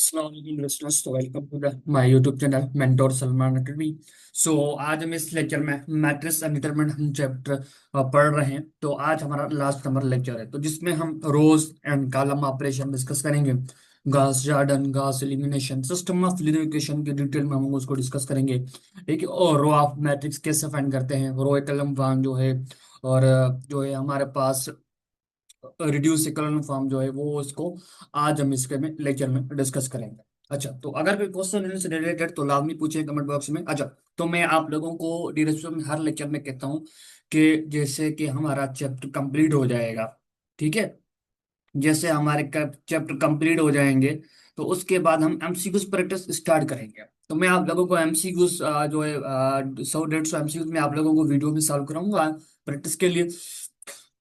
Assalamualaikum listeners, तो welcome to my YouTube channel mentor Salman academy. So आज हम इस लेक्चर में मैट्रिक्स एंड डिटरमिनेंट हम चैप्टर पढ़ रहे हैं। तो आज हमारा लास्ट नंबर लेक्चर है, तो जिसमें हम रोज एंड कॉलम ऑपरेशन डिस्कस करेंगे। Gauss Jordan Gauss elimination system of linear equation की डिटेल में हम उसको डिस्कस करेंगे। ठीक है, और रो ऑफ मैट्रिक्स कैसे फाइंड करते हैं, रो एकलम फॉर्म जो है, और जो है हमारे पास रिड्यूस इकोनॉमिक फॉर्म जो है वो उसको आज हम इसके में लेक्चर में डिस्कस करेंगे। अच्छा, तो अगर कोई क्वेश्चन इनसे रिलेटेड तो लाजमी पूछिए कमेंट बॉक्स में। अच्छा, तो मैं आप लोगों को डिस्क्रिप्शन में हर लेक्चर में कहता हूँ कि जैसे कि हमारा चैप्टर कंप्लीट हो जाएगा, ठीक है, जैसे हमारे चैप्टर कंप्लीट हो जाएंगे तो उसके बाद हम एमसीक्यूज प्रैक्टिस स्टार्ट करेंगे। तो मैं आप लोगों को एमसीक्यूज जो है 100 150 एमसीक्यूज में आप लोगों को वीडियो में सॉल्व कराऊंगा प्रैक्टिस के लिए।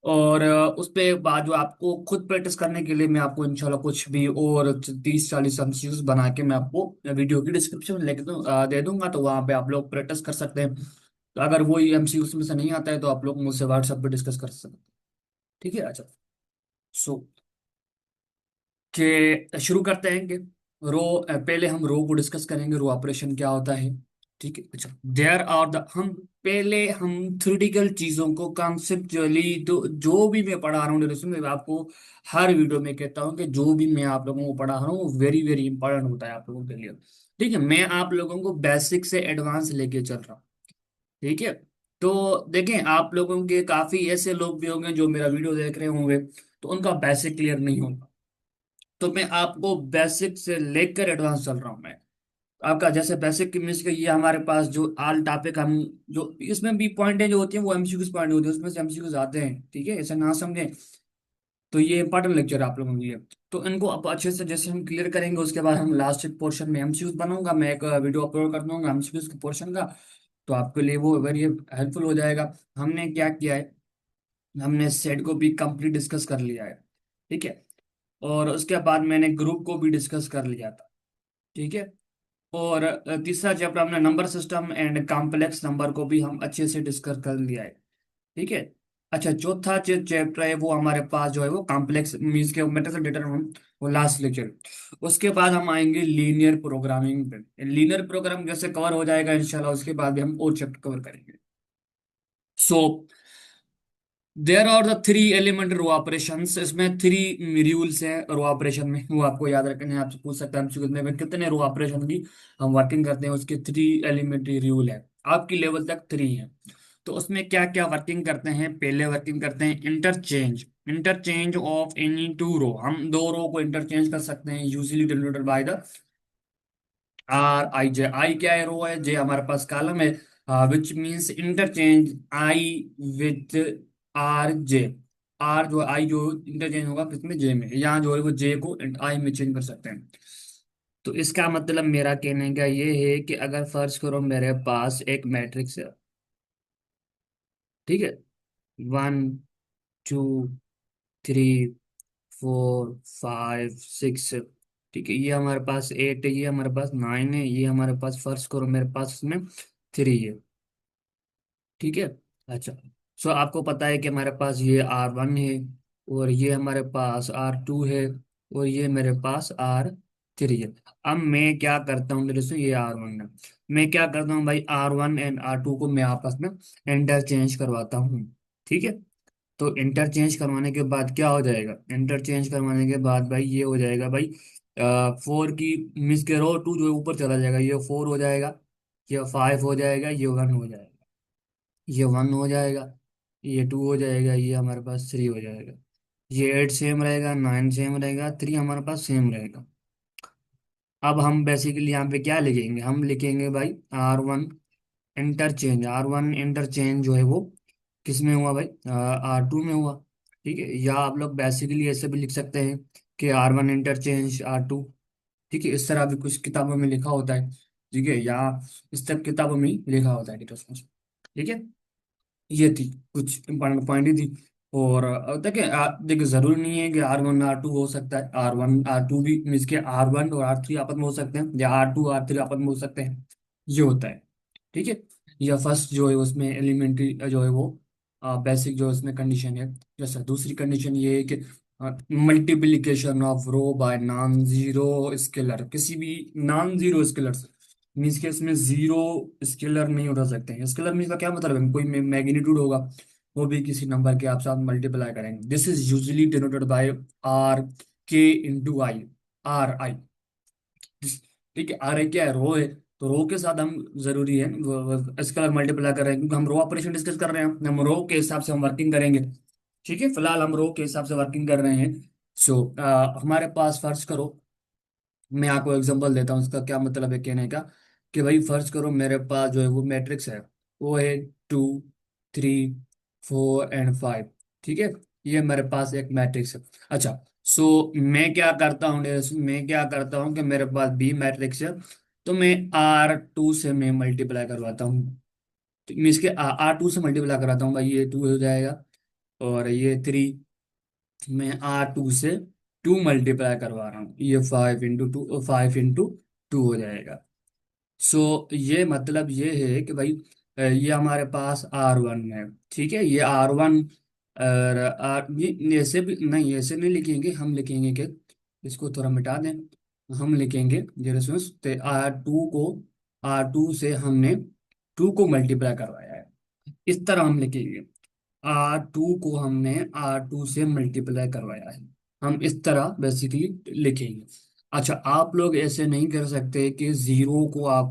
और उस पे बाद जो आपको खुद प्रैक्टिस करने के लिए मैं आपको इंशाल्लाह कुछ भी और 30 40 एमसीक्यूज बना के मैं आपको वीडियो की डिस्क्रिप्शन में दे दूंगा, तो वहां पे आप लोग प्रैक्टिस कर सकते हैं। तो अगर वही एमसीक्यूज में से नहीं आता है तो आप लोग मुझसे व्हाट्सएप पे डिस्कस कर सकते हैं। ठीक है। अच्छा, सो कि शुरू करते हैं कि रो पहले हम रो को डिस्कस करेंगे, रो ऑपरेशन क्या होता है। ठीक है। अच्छा, देयर आर द हम पहले हम थ्योरेटिकल चीजों को कॉन्सेप्चुअली, तो जो भी मैं पढ़ा रहा हूँ डिस्कशन में आपको हर वीडियो में कहता हूँ कि जो भी मैं आप लोगों को पढ़ा रहा हूँ वो वेरी वेरी इंपॉर्टेंट होता है आप लोगों के लिए। ठीक है, मैं आप लोगों को बेसिक से एडवांस लेके चल रहा हूँ। ठीक है, तो देखें आप लोगों के काफी ऐसे लोग भी होंगे जो मेरा वीडियो देख रहे होंगे तो उनका बेसिक क्लियर नहीं होगा। तो मैं आपको बेसिक से लेकर एडवांस चल रहा हूँ मैं। आपका जैसे बेसिक की मीन्स के ये हमारे पास जो आल टॉपिक हम जो इसमें भी पॉइंटें जो होती हैं वो एमसीक्यूज पॉइंट होती है, उसमें से एमसीक्यूज आते हैं। ठीक है, ऐसा ना समझें। तो ये इंपॉर्टेंट लेक्चर है आप लोगों के लिए। तो इनको अब अच्छे से जैसे हम क्लियर करेंगे उसके बाद हम लास्ट पोर्शन में एमसीक्यूज बनाऊंगा, मैं एक वीडियो अपलोड कर दूंगा एमसीक्यूज के पोर्शन का। तो आपके लिए वो वेरी हेल्पफुल हो जाएगा। हमने क्या किया है, हमने सेट को भी कंप्लीट डिस्कस कर लिया है। ठीक है, और उसके बाद मैंने ग्रुप को भी डिस्कस कर लिया था। ठीक है, और तीसरा चैप्टर हमने number system and complex number को भी हम अच्छे से डिस्कस कर लिया है। ठीक है। अच्छा, चौथा चैप्टर है वो हमारे पास जो है वो कॉम्प्लेक्स मीन्स के मेथड्स डिटरमिनेंट, वो लास्ट लेक्चर। उसके बाद हम आएंगे लीनियर प्रोग्रामिंग पे। लीनियर प्रोग्राम जैसे कवर हो जाएगा इंशाल्लाह उसके बाद भी हम और चैप्टर कवर करेंगे। So there are the three element row operations, इसमें थ्री रूल्स हैं रो ऑपरेशन में, वो आपको याद रखने हैं। आपसे पूछ सकता है MCQ में कितने रो ऑपरेशन की हम वर्किंग करते हैं, उसके थ्री एलिमेंट्री रूल है। आपकी लेवल तक थ्री है। तो उसमें क्या क्या वर्किंग करते हैं, पहले वर्किंग करते हैं interchange. Interchange of any two row, हम दो रो को इंटरचेंज कर सकते हैं usually denoted by the R I J. I क्या है, रो है, जे हमारे पास कॉलम है, which means interchange I with R J. R जो आई जो इंटरचेंज होगा किसमें, जे में, यहाँ जो है वो जे को आई में चेंज कर सकते हैं। तो इसका मतलब मेरा कहने का ये है कि अगर फर्ज करो मेरे पास एक मैट्रिक्स है, ठीक है, 1 2 3 4 5 6, ठीक है, ये हमारे पास 8 है, ये हमारे पास 9 है, ये हमारे पास फर्ज करो मेरे पास इसमें 3 है। ठीक है। अच्छा, सो आपको पता है कि हमारे पास ये R1 है, और ये हमारे पास R2 है, और ये मेरे पास R3 है। अब मैं क्या करता हूँ, मेरे से ये R1 है, मैं क्या करता हूँ भाई, R1 एंड R2 को मैं आपस में इंटरचेंज करवाता हूँ। ठीक है, तो इंटरचेंज करवाने के बाद क्या हो जाएगा, इंटरचेंज करवाने के बाद भाई ये हो जाएगा भाई 4 की मिस के रो 2 जो है ऊपर चला जाएगा, ये 4 हो जाएगा, ये 5 हो जाएगा, ये 1 हो जाएगा, ये 1 हो जाएगा, ये 2 हो जाएगा, ये हमारे पास 3 हो जाएगा, ये 8 सेम रहेगा, 9 सेम रहेगा, 3 हमारे पास सेम रहेगा। अब हम बेसिकली यहाँ पे क्या लिखेंगे, हम लिखेंगे भाई आर वन इंटरचेंज जो है वो किस में हुआ भाई, R2 में हुआ। ठीक है, या आप लोग बेसिकली ऐसे भी लिख सकते हैं कि R1 इंटरचेंज R2। ठीक है, इस तरह भी कुछ किताबों में लिखा होता है। ठीक है, या इस सब किताबों में ही लिखा होता है डिटेल्स में। ठीक है, ये थी कुछ इंपॉर्टेंट पॉइंट ही थी। और देखिए जरूरी नहीं है कि R1 R2 हो सकता है, R1 R2 भी मीन्स के R1 और R3 आपस में हो सकते हैं, या R2 R3 आपस में हो सकते हैं, ये होता है। ठीक है, या फर्स्ट जो है उसमें एलिमेंट्री जो है वो बेसिक जो उसमें कंडीशन है। जैसा दूसरी कंडीशन ये है कि multiplication of row by non zero scalar, किसी भी नॉन जीरो स्केलर से, मीन्स के इसमें जीरो स्केलर नहीं उठा सकते हैं। स्केलर मीन्स का क्या मतलब है, कोई मैग्नीट्यूड होगा, वो भी किसी नंबर के आप साथ मल्टीप्लाई करेंगे। This is usually denoted by R K into I, R I. ठीक है, आर आई क्या है, रो है, तो रो के साथ हम जरूरी है स्केलर मल्टीप्लाई कर रहे हैं, क्योंकि हम रो ऑपरेशन डिस्कस कर रहे हैं, हम रो के हिसाब से हम वर्किंग करेंगे। ठीक है, फिलहाल हम रो के हिसाब से वर्किंग कर रहे हैं। सो हमारे पास फर्ज करो, मैं आपको एग्जांपल देता हूँ इसका क्या मतलब है कहने का, कि भाई फर्ज करो मेरे पास जो है वो मैट्रिक्स है, वो है 2, 3, 4 एंड 5। ठीक है, ये मेरे पास एक मैट्रिक्स है। अच्छा, सो मैं क्या करता हूँ कि मेरे पास बी मैट्रिक्स है, तो मैं R2 से मैं मल्टीप्लाई करवाता हूँ। तो मैं इसके R2 से मल्टीप्लाई कराता हूँ भाई, ये 2 हो जाएगा, और ये 3, मैं R2 से 2 मल्टीप्लाई करवा रहा हूँ, ये 5 इंटू 2, 5 इंटू 2 हो जाएगा। सो ये मतलब ये है कि भाई ये हमारे पास R1 है। ठीक है, ये R1, और आर ये ऐसे भी नहीं, ऐसे नहीं लिखेंगे, हम लिखेंगे कि इसको थोड़ा मिटा दें, हम लिखेंगे ये रेफरेंस, तो R2 से हमने 2 को मल्टीप्लाई करवाया है, इस तरह हम लिखेंगे। R2 को हमने R2 से मल्टीप्लाई करवाया है, हम इस तरह बेसिकली लिखेंगे। अच्छा, आप लोग ऐसे नहीं कर सकते कि जीरो को आप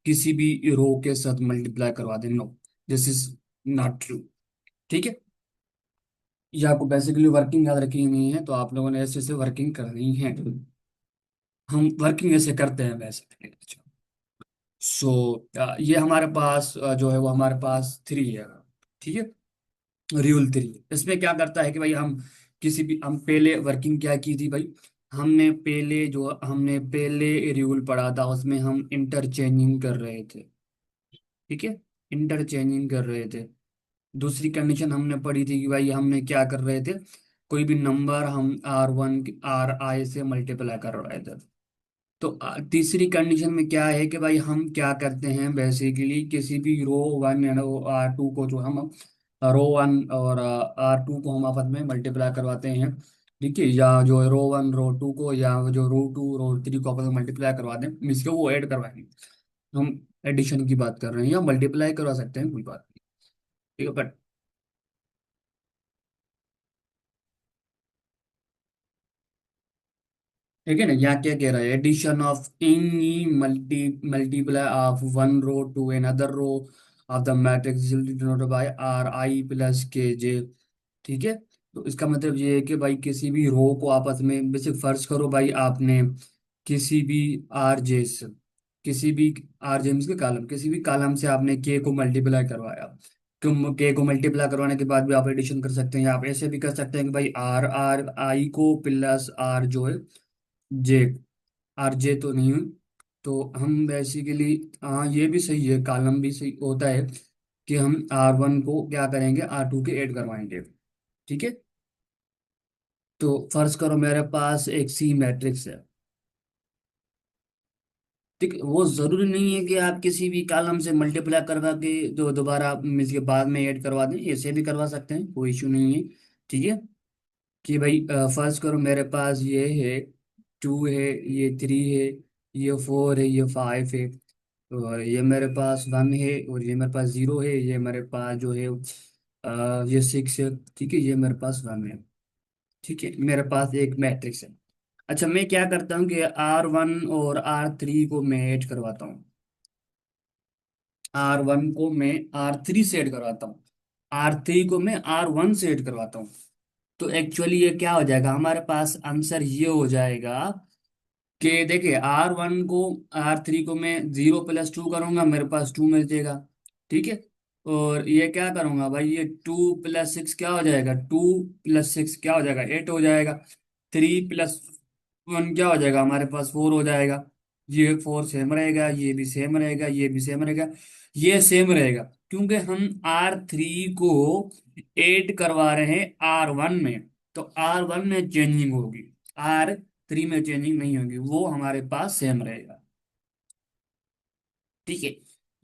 किसी भी रो के साथ मल्टीप्लाई करवा दें, no, this is not true. ठीक है, ये आपको बेसिकली वर्किंग याद रखनी नहीं है, तो आप लोगों ने ऐसे ऐसे वर्किंग करनी है, हम वर्किंग ऐसे करते हैं बेसिकली। अच्छा, सो ये हमारे पास जो है वो हमारे पास 3 है। ठीक है, रूल 3 इसमें क्या करता है कि भाई हम किसी भी, हम पहले वर्किंग क्या की थी भाई, हमने पहले रूल पढ़ा था, उसमें हम इंटरचेंजिंग कर रहे थे। ठीक है, इंटरचेंजिंग कर रहे थे। दूसरी कंडीशन हमने पढ़ी थी कि भाई हमने क्या कर रहे थे, कोई भी नंबर हम R1 आर आई से मल्टीप्लाई कर रहे थे। तो तीसरी कंडीशन में क्या है कि भाई हम क्या करते हैं बेसिकली, किसी भी रो 1 एंड R2 को, जो हम रो 1 और R2 को हम आपस में मल्टीप्लाई करवाते हैं। ठीक है, या जो रो 1 रो 2 को, या जो रो 2 रो 3 को आपस में मल्टीप्लाई करवा दें, मीन्स के वो ऐड करवाएंगे। हम एडिशन की बात कर रहे हैं, या मल्टीप्लाई करवा सकते हैं, कोई बात नहीं। ठीक है, बट ठीक है ना, यहाँ क्या कह रहा है, addition of any multiply of one row to another row of the matrix denoted by R i + K j। ठीक है, तो इसका मतलब ये है कि भाई किसी भी रो को आपस में, वैसे फर्ज करो भाई आपने किसी भी आर जे से, किसी भी आर जे के कॉलम, किसी भी कॉलम से आपने के को मल्टीप्लाई करवाया, के को मल्टीप्लाई करवाने के बाद भी आप एडिशन कर सकते हैं। आप ऐसे भी कर सकते हैं कि भाई आर आर आई को प्लस आर जो है जे, आर जे तो नहीं है, तो हम बेसिकली, हाँ ये भी सही है, कॉलम भी सही होता है कि हम R1 को क्या करेंगे, R2 के ऐड करवाएंगे। ठीक है, तो फर्ज करो मेरे पास एक सी मैट्रिक्स है। ठीक है, वो जरूरी नहीं है कि आप किसी भी कॉलम से मल्टीप्लाई करवा के जो दोबारा आप इसके बाद में ऐड करवा दें, ऐसे भी करवा सकते हैं, कोई इशू नहीं है। ठीक है, कि भाई फर्ज करो मेरे पास ये है 2 है, ये 3 है, ये 4 है, ये 5 है, और ये मेरे पास 1 है, और ये मेरे पास 0 है, ये मेरे पास जो है ये 6 है। ठीक है, ये मेरे पास 1 है। ठीक है, मेरे पास एक मैट्रिक्स है। अच्छा, मैं क्या करता हूँ कि R1 और R3 को मैं ऐड करवाता हूँ, R1 को मैं R3 से ऐड करवाता हूँ, R3 को मैं R1 से ऐड करवाता हूँ। तो एक्चुअली ये क्या हो जाएगा, हमारे पास आंसर ये हो जाएगा कि देखिए R1 को, R3 को मैं 0 + 2 करूंगा, मेरे पास 2 मिल जाएगा। ठीक है, और ये क्या करूंगा भाई, ये 2 + 6 क्या हो जाएगा, 2 + 6 क्या हो जाएगा, 8 हो जाएगा। 3 + 1 क्या हो जाएगा, हमारे पास 4 हो जाएगा। ये 4 सेम रहेगा, ये भी सेम रहेगा, ये भी सेम रहेगा, ये सेम रहेगा, क्योंकि हम R3 को ऐड करवा रहे हैं R1 में, तो R1 में चेंजिंग होगी, R3 में चेंजिंग नहीं होगी, वो हमारे पास सेम रहेगा। ठीक है,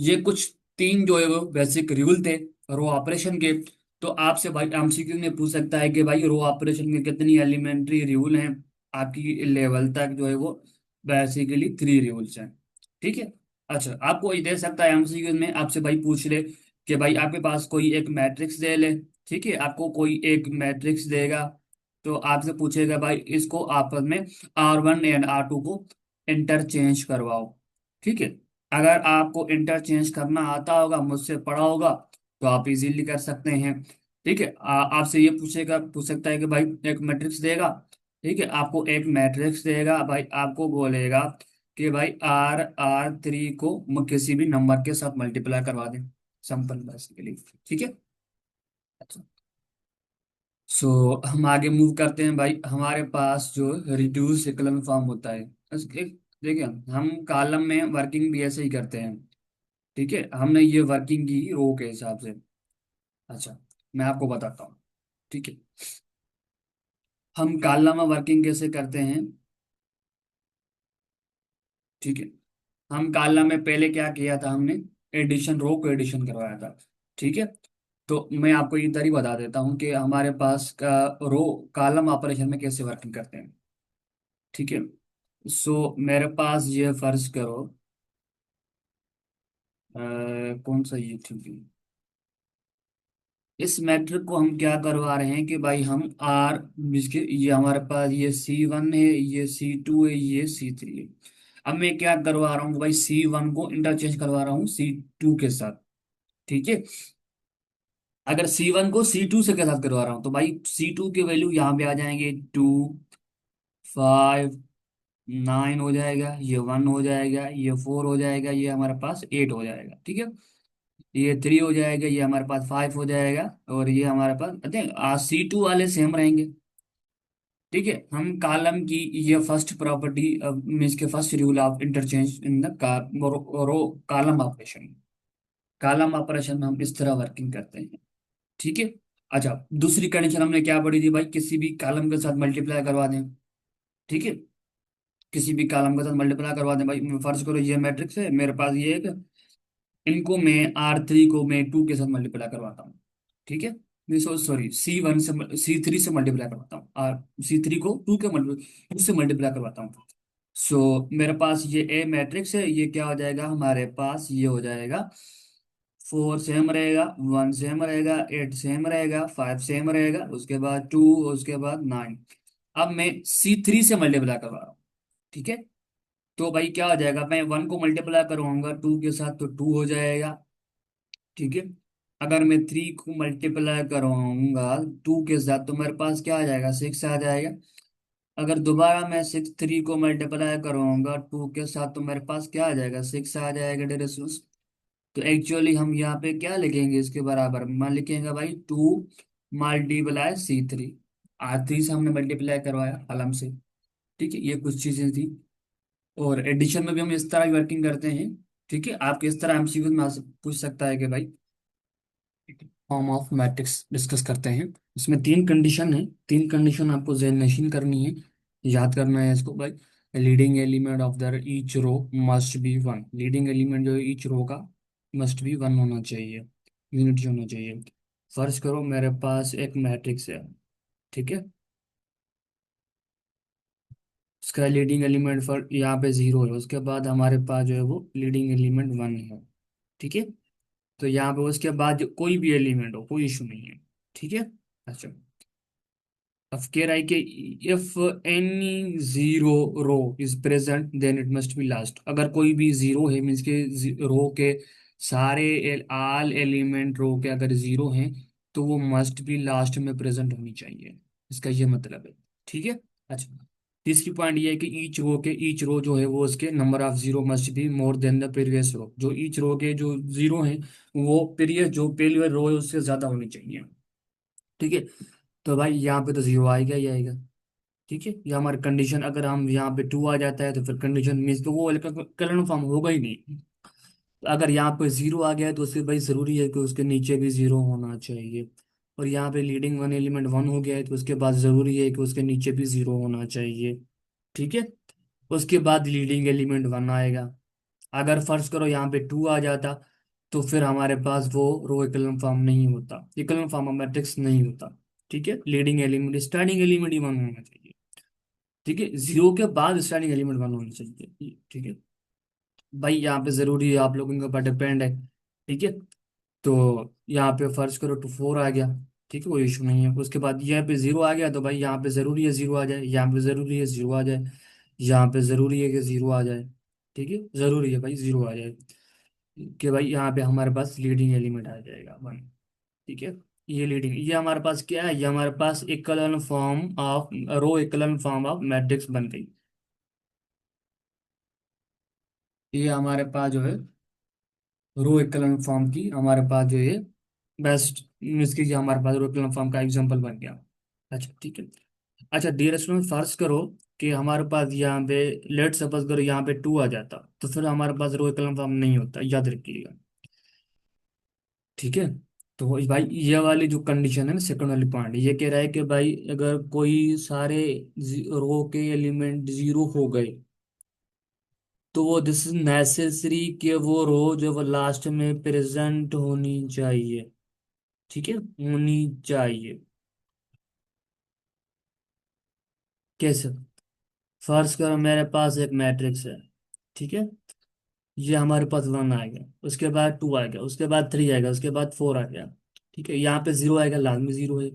ये कुछ 3 जो है वो बेसिक रूल थे रो ऑपरेशन के। तो आपसे भाई एमसीक्यू में पूछ सकता है कि भाई रो ऑपरेशन के कितनी एलिमेंट्री रूल हैं, आपकी लेवल तक जो है वो बेसिकली 3 रूल्स हैं। ठीक है। अच्छा, आपको ये दे सकता है एमसीक्यू में, आपसे भाई पूछ ले कि भाई आपके पास कोई एक मैट्रिक्स दे ले। ठीक है, आपको कोई एक मैट्रिक्स देगा, तो आपसे पूछेगा भाई इसको आपस में R1 एंड R2 को इंटरचेंज करवाओ। ठीक है, अगर आपको इंटरचेंज करना आता होगा, मुझसे पढ़ा होगा, तो आप इजीली कर सकते हैं। ठीक है, आपसे ये पूछ सकता है कि भाई एक मैट्रिक्स देगा। ठीक है, आपको एक मैट्रिक्स देगा भाई, आपको बोलेगा कि भाई R3 को किसी भी नंबर के साथ मल्टीप्लाई करवा दें, सिंपल बेसिकली। ठीक है। अच्छा, सो हम आगे मूव करते हैं भाई, हमारे पास जो रिड्यूस इकोनॉमी फॉर्म होता है। देखिए, हम कॉलम में वर्किंग भी ऐसे ही करते हैं। ठीक है, हमने ये वर्किंग की रो के हिसाब से। अच्छा, मैं आपको बताता हूँ। ठीक है, हम कॉलम में वर्किंग कैसे करते हैं। ठीक है, हम कॉलम में पहले क्या किया था, हमने एडिशन, रो को एडिशन करवाया था। ठीक है, तो मैं आपको ये तरी बता देता हूँ कि हमारे पास का रो कॉलम ऑपरेशन में कैसे वर्किंग करते हैं। ठीक है, सो मेरे पास ये फर्ज करो, कौन सा ये, ठीक है, इस मैट्रिक को हम क्या करवा रहे हैं कि भाई हम आर, जिसके ये हमारे पास ये C1 है, ये C2 है, ये C3 है। अब मैं क्या करवा रहा हूँ भाई, C1 को इंटरचेंज करवा रहा हूँ C2 के साथ। ठीक है, अगर C1 को C2 से के साथ करवा रहा हूँ तो भाई C2 के वैल्यू यहाँ पे आ जाएंगे 2, 5, 9 हो जाएगा, ये 1 हो जाएगा, ये 4 हो जाएगा, ये हमारे पास 8 हो जाएगा। ठीक है, ये 3 हो जाएगा, ये हमारे पास 5 हो जाएगा, और ये हमारे पास देख C2 वाले सेम रहेंगे। ठीक है, हम कॉलम की ये फर्स्ट प्रॉपर्टी मीन्स के first rule of interchange in the row column operation. Column operation में हम इस तरह वर्किंग करते हैं। ठीक है। अच्छा, दूसरी कंडीशन हमने क्या पढ़ी थी भाई, किसी भी कॉलम के साथ मल्टीप्लाई करवा दें। ठीक है, किसी भी कॉलम के साथ मल्टीप्लाई करवा दें भाई, फर्ज करो ये मैट्रिक्स है मेरे पास, ये एक, इनको मैं R3 को मैं 2 के साथ मल्टीप्लाई करवाता हूँ। ठीक है, नहीं सॉरी, C1 से C3 से मल्टीप्लाई करवाता हूँ, और C3 को 2 के मल्टीप्लाई, 2 से मल्टीप्लाई करवाता हूँ। सो मेरे पास ये ए मैट्रिक्स है, ये क्या हो जाएगा हमारे पास, ये हो जाएगा 4 सेम रहेगा, 1 सेम रहेगा, 8 सेम रहेगा, 5 सेम रहेगा, उसके बाद 2, उसके बाद 9। अब मैं C3 से मल्टीप्लाई करवा रहा हूँ। ठीक है, तो भाई क्या हो जाएगा, मैं 1 को मल्टीप्लाई करूंगा 2 के साथ तो 2 हो जाएगा। ठीक है, अगर मैं 3 को मल्टीप्लाई करवाऊंगा 2 के साथ तो मेरे पास क्या आ जाएगा, 6 आ जाएगा। अगर दोबारा मैं 3 को मल्टीप्लाई करवाऊंगा 2 के साथ तो मेरे पास क्या आ जाएगा, 6 आ जाएगा डेयर स्टूडेंट्स। तो एक्चुअली हम यहाँ पे क्या लिखेंगे, इसके बराबर मैं लिखेंगे भाई 2 मल्टीप्लाई C3। R3 से हमने मल्टीप्लाई करवाया कलम से। ठीक है, ये कुछ चीजें थी। और एडिशन में भी हम इस तरह वर्किंग करते हैं। ठीक है, आप किस तरह एमसीक्यू में पूछ सकता है कि भाई फॉर्म ऑफ मैट्रिक्स डिस्कस करते हैं। इसमें 3 कंडीशन है, 3 कंडीशन आपको जेन नशीन करनी है, याद करना है इसको भाई। Leading element of the each row must be 1, leading element जो है ईच रो का मस्ट बी 1 होना चाहिए, यूनिट होना चाहिए। फर्ज करो मेरे पास एक मैट्रिक्स है। ठीक है, उसका लीडिंग एलिमेंट फॉर यहाँ पे 0 है, उसके बाद हमारे पास जो है वो लीडिंग एलिमेंट 1 है। ठीक है, तो यहाँ पे उसके बाद कोई भी एलिमेंट हो, कोई इशू नहीं है। ठीक है। अच्छा, अब कह रहा है कि if any zero row is present then it must be last. अगर कोई भी जीरो है मीन्स के रो के सारे ऑल एलिमेंट रो के अगर जीरो हैं तो वो मस्ट बी लास्ट में प्रेजेंट होनी चाहिए, इसका ये मतलब है। ठीक है। अच्छा, तीसरी पॉइंट ये है कि ईच रो जो है वो उसके number of zero must be more than the previous row. जो ईच रो के जो जीरो हैं वो प्रीवियस जो पहले रो है उससे ज्यादा होनी चाहिए। ठीक है, तो भाई यहाँ पे तो 0 आएगा ही आएगा। ठीक है, ये हमारी कंडीशन, अगर हम यहाँ पे 2 आ जाता है तो फिर कंडीशन मीन्स तो वो कलन फॉर्म होगा ही नहीं। अगर यहाँ पे 0 आ गया है तो उसके भाई जरूरी है कि उसके नीचे भी 0 होना चाहिए। और यहाँ पे लीडिंग वन एलिमेंट 1 हो गया है तो उसके बाद जरूरी है कि उसके नीचे भी 0 होना चाहिए। ठीक है, उसके बाद लीडिंग एलिमेंट 1 आएगा। अगर फर्ज करो यहाँ पे 2 आ जाता तो फिर हमारे पास वो रो इकोलॉन फॉर्म नहीं होता, इकोलॉन फॉर्म ऑफ मैट्रिक्स नहीं होता। ठीक है, लीडिंग एलिमेंट स्टार्टिंग एलिमेंट ही वन होना चाहिए। ठीक है, जीरो के बाद स्टार्टिंग एलिमेंट वन होना चाहिए। ठीक है भाई, यहाँ पे जरूरी है, आप लोगों के ऊपर डिपेंड है। ठीक है, तो यहाँ पे फर्ज करो टू फोर आ गया। ठीक है, कोई इशू नहीं है। उसके बाद यहाँ पे जीरो आ गया, तो भाई यहाँ पे जरूरी है जीरो आ जाए, यहाँ पे जरूरी है जीरो आ जाए, यहाँ पे जरूरी है कि जीरो आ जाए। ठीक है, जरूरी है भाई जीरो आ जाए, कि भाई यहाँ पे हमारे पास लीडिंग एलिमेंट आ जाएगा वन। ठीक है, ये लीडिंग, ये हमारे पास क्या है, ये हमारे पास echelon form of row, echelon form of matrix बन गई। ये हमारे पास जो है रो इक्वलन फॉर्म की हमारे पास जो है बेस्ट, इसकी ये हमारे पास रो इक्वलन फॉर्म का एग्जांपल बन गया। अच्छा ठीक है। अच्छा डियर स्टूडेंट, फर्ज करो कि हमारे पास यहाँ पे, लेट सपोज करो यहाँ पे टू आ जाता, तो फिर हमारे पास रो इक्वलन फॉर्म नहीं होता, याद रखिएगा। ठीक है, तो भाई ये वाली जो कंडीशन है ना, सेकंड वाली पॉइंट, ये कह रहा है कि भाई अगर कोई सारे रो के एलिमेंट जीरो हो गए, तो वो दिस इज नेसेसरी कि वो रो जो वो लास्ट में प्रेजेंट होनी चाहिए। ठीक है, होनी चाहिए। कैसे? फर्ज करो मेरे पास एक मैट्रिक्स है। ठीक है, ये हमारे पास वन आएगा, उसके बाद टू आएगा, उसके बाद थ्री आएगा, उसके बाद फोर आ गया। ठीक है, यहाँ पे जीरो आएगा, लाजमी जीरो है।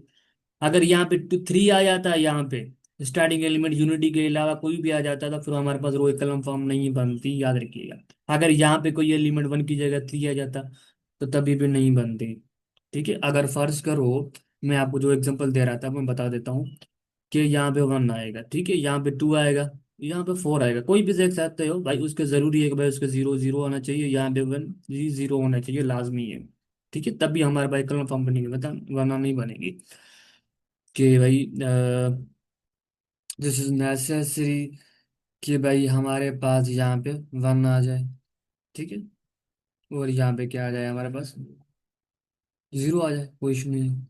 अगर यहाँ पे टू थ्री आ जाता है, यहाँ पे स्टार्टिंग एलिमेंट यूनिटी के अलावा कोई भी आ जाता था, फिर हमारे पास रो कलम फॉर्म नहीं बनती, याद रखिएगा। अगर यहाँ पे कोई एलिमेंट वन की जगह थ्री आ जाता, तो तभी भी नहीं बनती। ठीक है, अगर फर्ज करो, मैं आपको जो एग्जांपल दे रहा था मैं बता देता हूँ, कि यहाँ पे वन आएगा, ठीक है, यहाँ पे टू आएगा, यहाँ पे फोर आएगा, कोई भी देख सकते हो भाई, उसके जरूरी है कि भाई उसके जीरो जीरो होना चाहिए, यहाँ पे वन जी जीरो होना चाहिए, लाजमी है। ठीक है, तभी हमारे भाई कलम फॉर्म बनेगी, बता, वरना नहीं बनेगी। कि भाई दिस इज नेसेसरी कि भाई हमारे पास यहाँ पे वन आ जाए। ठीक है, और यहाँ पे क्या आ जाए, हमारे पास जीरो आ जाए, कोई इशू नहीं है।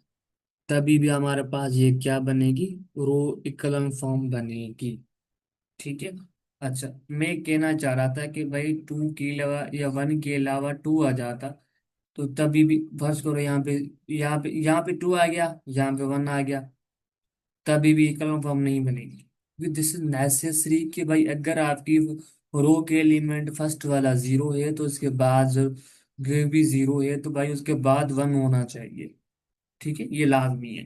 तभी भी हमारे पास ये क्या बनेगी, रो इक्वलन फॉर्म बनेगी। ठीक है। अच्छा, मैं कहना चाह रहा था कि भाई टू के अलावा या वन के अलावा टू आ जाता, तो तभी भी फर्ज करो यहाँ पे टू आ गया, यहाँ पे वन आ गया, कभी भी इकोलॉन फॉर्म नहीं बनेगी। दिस इज नेसेसरी कि भाई अगर आपकी रो के एलिमेंट फर्स्ट वाला जीरो है, तो उसके बाद भी जीरो है, तो भाई उसके बाद वन होना चाहिए। ठीक है, ये लाजमी है।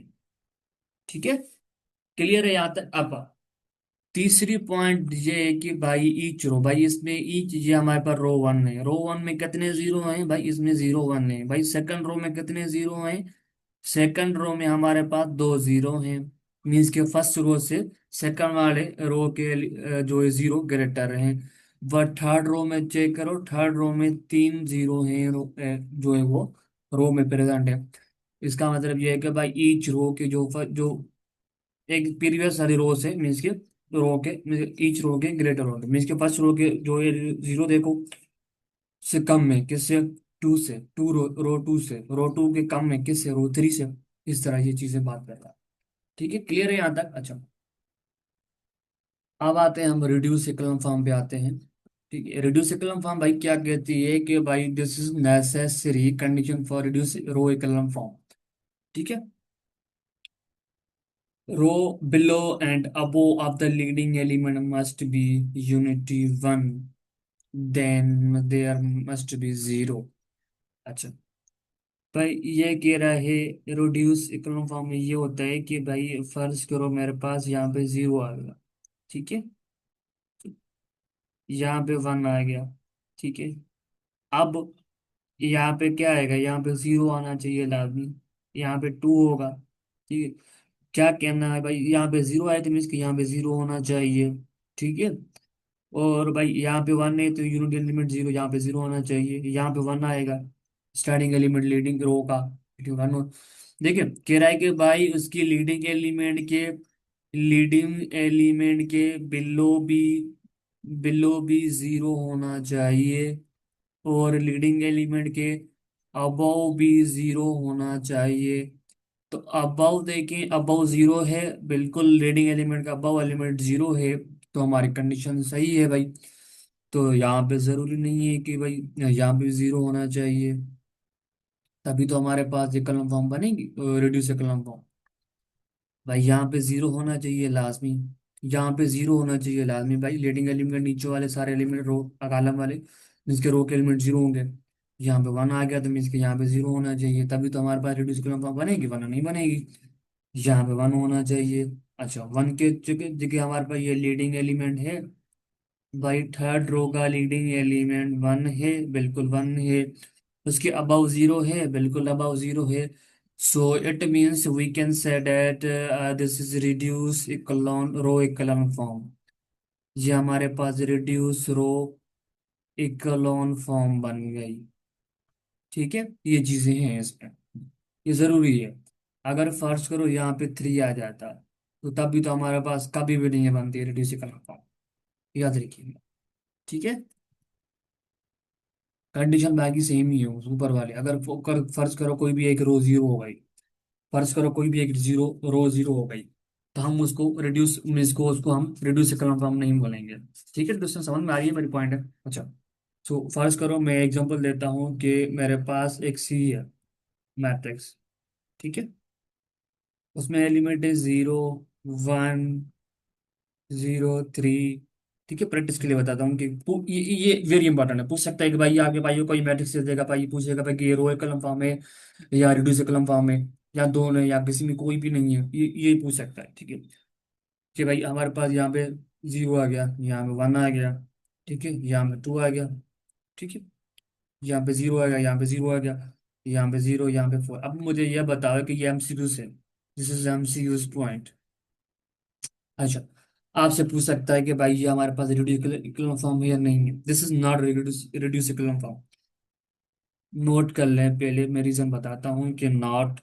ठीक है, क्लियर है यहाँ तक? अब तीसरी पॉइंट ये है कि भाई ईच रो, भाई इसमें ईच, ये हमारे पास रो वन है, रो वन में कितने जीरो हैं भाई, इसमें जीरो वन है। भाई सेकंड रो में कितने जीरो हैं, सेकंड रो में हमारे पास दो जीरो हैं, मीन्स के फर्स्ट रो से सेकंड वाले रो के जो है जीरो ग्रेटर हैं। वह थर्ड रो में चेक करो, थर्ड रो में तीन जीरो हैं, जो है वो रो में प्रेजेंट है। इसका मतलब ये है कि भाई ईच रो के जो एक प्रीवियस वाली रो से, मीन्स के रो के, ईच रो के ग्रेटर रो, मीन्स के फर्स्ट रो के जो है जीरो देखो से कम में किससे, टू से, रो टू से, रो टू के कम में किससे, रो थ्री से। इस तरह ये चीजें बात कर रहा है। ठीक है, क्लियर है यहाँ तक? अच्छा, अब आते हैं हम रिड्यूस इकोलॉन फॉर्म पे आते हैं। ठीक है, रिड्यूस इकोलॉन फॉर्म भाई क्या कहती है कि भाई this is necessary condition for reduce row echelon form. ठीक है, row below and above of the leading element must be unity one, then there must be zero. अच्छा भाई, ये कह रहा है रिड्यूस इकोलॉन फॉर्म में ये होता है कि भाई फर्ज करो मेरे पास यहाँ पे जीरो आ गया। ठीक है, यहाँ पे वन आ गया। ठीक है, अब यहाँ पे क्या आएगा, यहाँ पे जीरो आना चाहिए लाजमी, यहाँ पे टू होगा। ठीक है, क्या कहना है भाई, यहाँ पे जीरो आए थे, मीन्स कि यहाँ पे जीरो होना चाहिए। ठीक है, और भाई यहाँ पे वन है, तो यूनिट एलिमेंट जीरो, यहाँ पे जीरो होना चाहिए, यहाँ पे वन आएगा, स्टार्टिंग एलिमेंट लीडिंग रो का। ठीक है, वन। देखिए कह रहा है कि भाई उसकी लीडिंग एलिमेंट के बिलो भी जीरो होना चाहिए, और लीडिंग एलिमेंट के अबव भी जीरो होना चाहिए। तो अबव देखें, अबव जीरो है, बिल्कुल लीडिंग एलिमेंट का अबव एलिमेंट जीरो है, तो हमारी कंडीशन सही है भाई। तो यहाँ पे जरूरी नहीं है कि भाई यहाँ पे जीरो होना चाहिए, तभी तो हमारे पास ये कॉलम फॉर्म बनेगी, रिड्यूस कॉलम फॉर्म। भाई यहाँ पे जीरो होना चाहिए लाजमी, यहाँ पे जीरो होना चाहिए लाजमी भाई। लीडिंग एलिमेंट नीचे वाले सारे एलिमेंट रो कॉलम वाले जिसके रो के एलिमेंट जीरो होंगे, यहाँ पे वन आ गया तो मीन्स के यहाँ पे जीरो होना चाहिए, तभी तो हमारे पास रिड्यूस कॉलम फॉर्म बनेगी, वरना नहीं बनेगी। यहाँ पे वन होना चाहिए। अच्छा, वन के जगह जगह हमारे पास ये लीडिंग एलिमेंट है, भाई थर्ड रो का लीडिंग एलिमेंट वन है, बिल्कुल वन है। उसके अबाउ जीरो है, बिल्कुल अबाउ जीरो है। So it means we can say that this is reduce echelon row echelon form. ये हमारे पास रिड्यूस रो इकोलॉन फॉर्म बन गई। ठीक है, ये चीजें हैं इसमें, ये जरूरी है। अगर फर्ज करो यहाँ पे थ्री आ जाता तो तब भी तो हमारे पास कभी भी नहीं बनती रिड्यूस इकोलॉन फॉर्म, याद रखिए। ठीक है, कंडीशन बाकी सेम ही है उस ऊपर वाले। अगर फर्ज करो कोई भी एक रो जीरो हो गई, फर्ज करो कोई भी एक जीरो रो जीरो हो गई, तो हम उसको रिड्यूस मीन्स को उसको हम रिड्यूस कलम फॉर्म नहीं बोलेंगे। ठीक है, दोस्तों समझ में आ रही है मेरी पॉइंट है। अच्छा, सो फर्ज करो मैं एग्जांपल देता हूँ कि मेरे पास एक सी है मैट्रिक्स। ठीक है, उसमें एलिमेंट है जीरो, वन, जीरो, थ्री। ठीक है, प्रैक्टिस के लिए बताता हूँ कि ये वेरी इंपॉर्टेंट है। पूछ सकता है कि भाई आगे भाई कोई मैट्रिक्स दे देगा, भाई पूछेगा भाई कि ये रो कलम फॉर्म है या रिड्यूस कलम फॉर्म है, या दोनों है, या किसी में कोई भी नहीं है, ये पूछ सकता है। ठीक है, कि भाई हमारे पास यहाँ पे जीरो आ गया, यहाँ पे वन आ गया, ठीक है, यहाँ पे टू आ गया, ठीक है, यहाँ पे जीरो आ गया, यहाँ पे जीरो आ गया, यहाँ पे जीरो, यहाँ पे फोर। अब मुझे यह बताओ कि ये एमसीक्यू से, दिस इज एमसीक्यू पॉइंट। अच्छा, आपसे पूछ सकता है कि भाई ये हमारे पास रिड्यूसिबल फॉर्म है या नहीं है। This is not reducible form. Note कर लें पहले, मैं रीजन बताता हूँ कि नॉट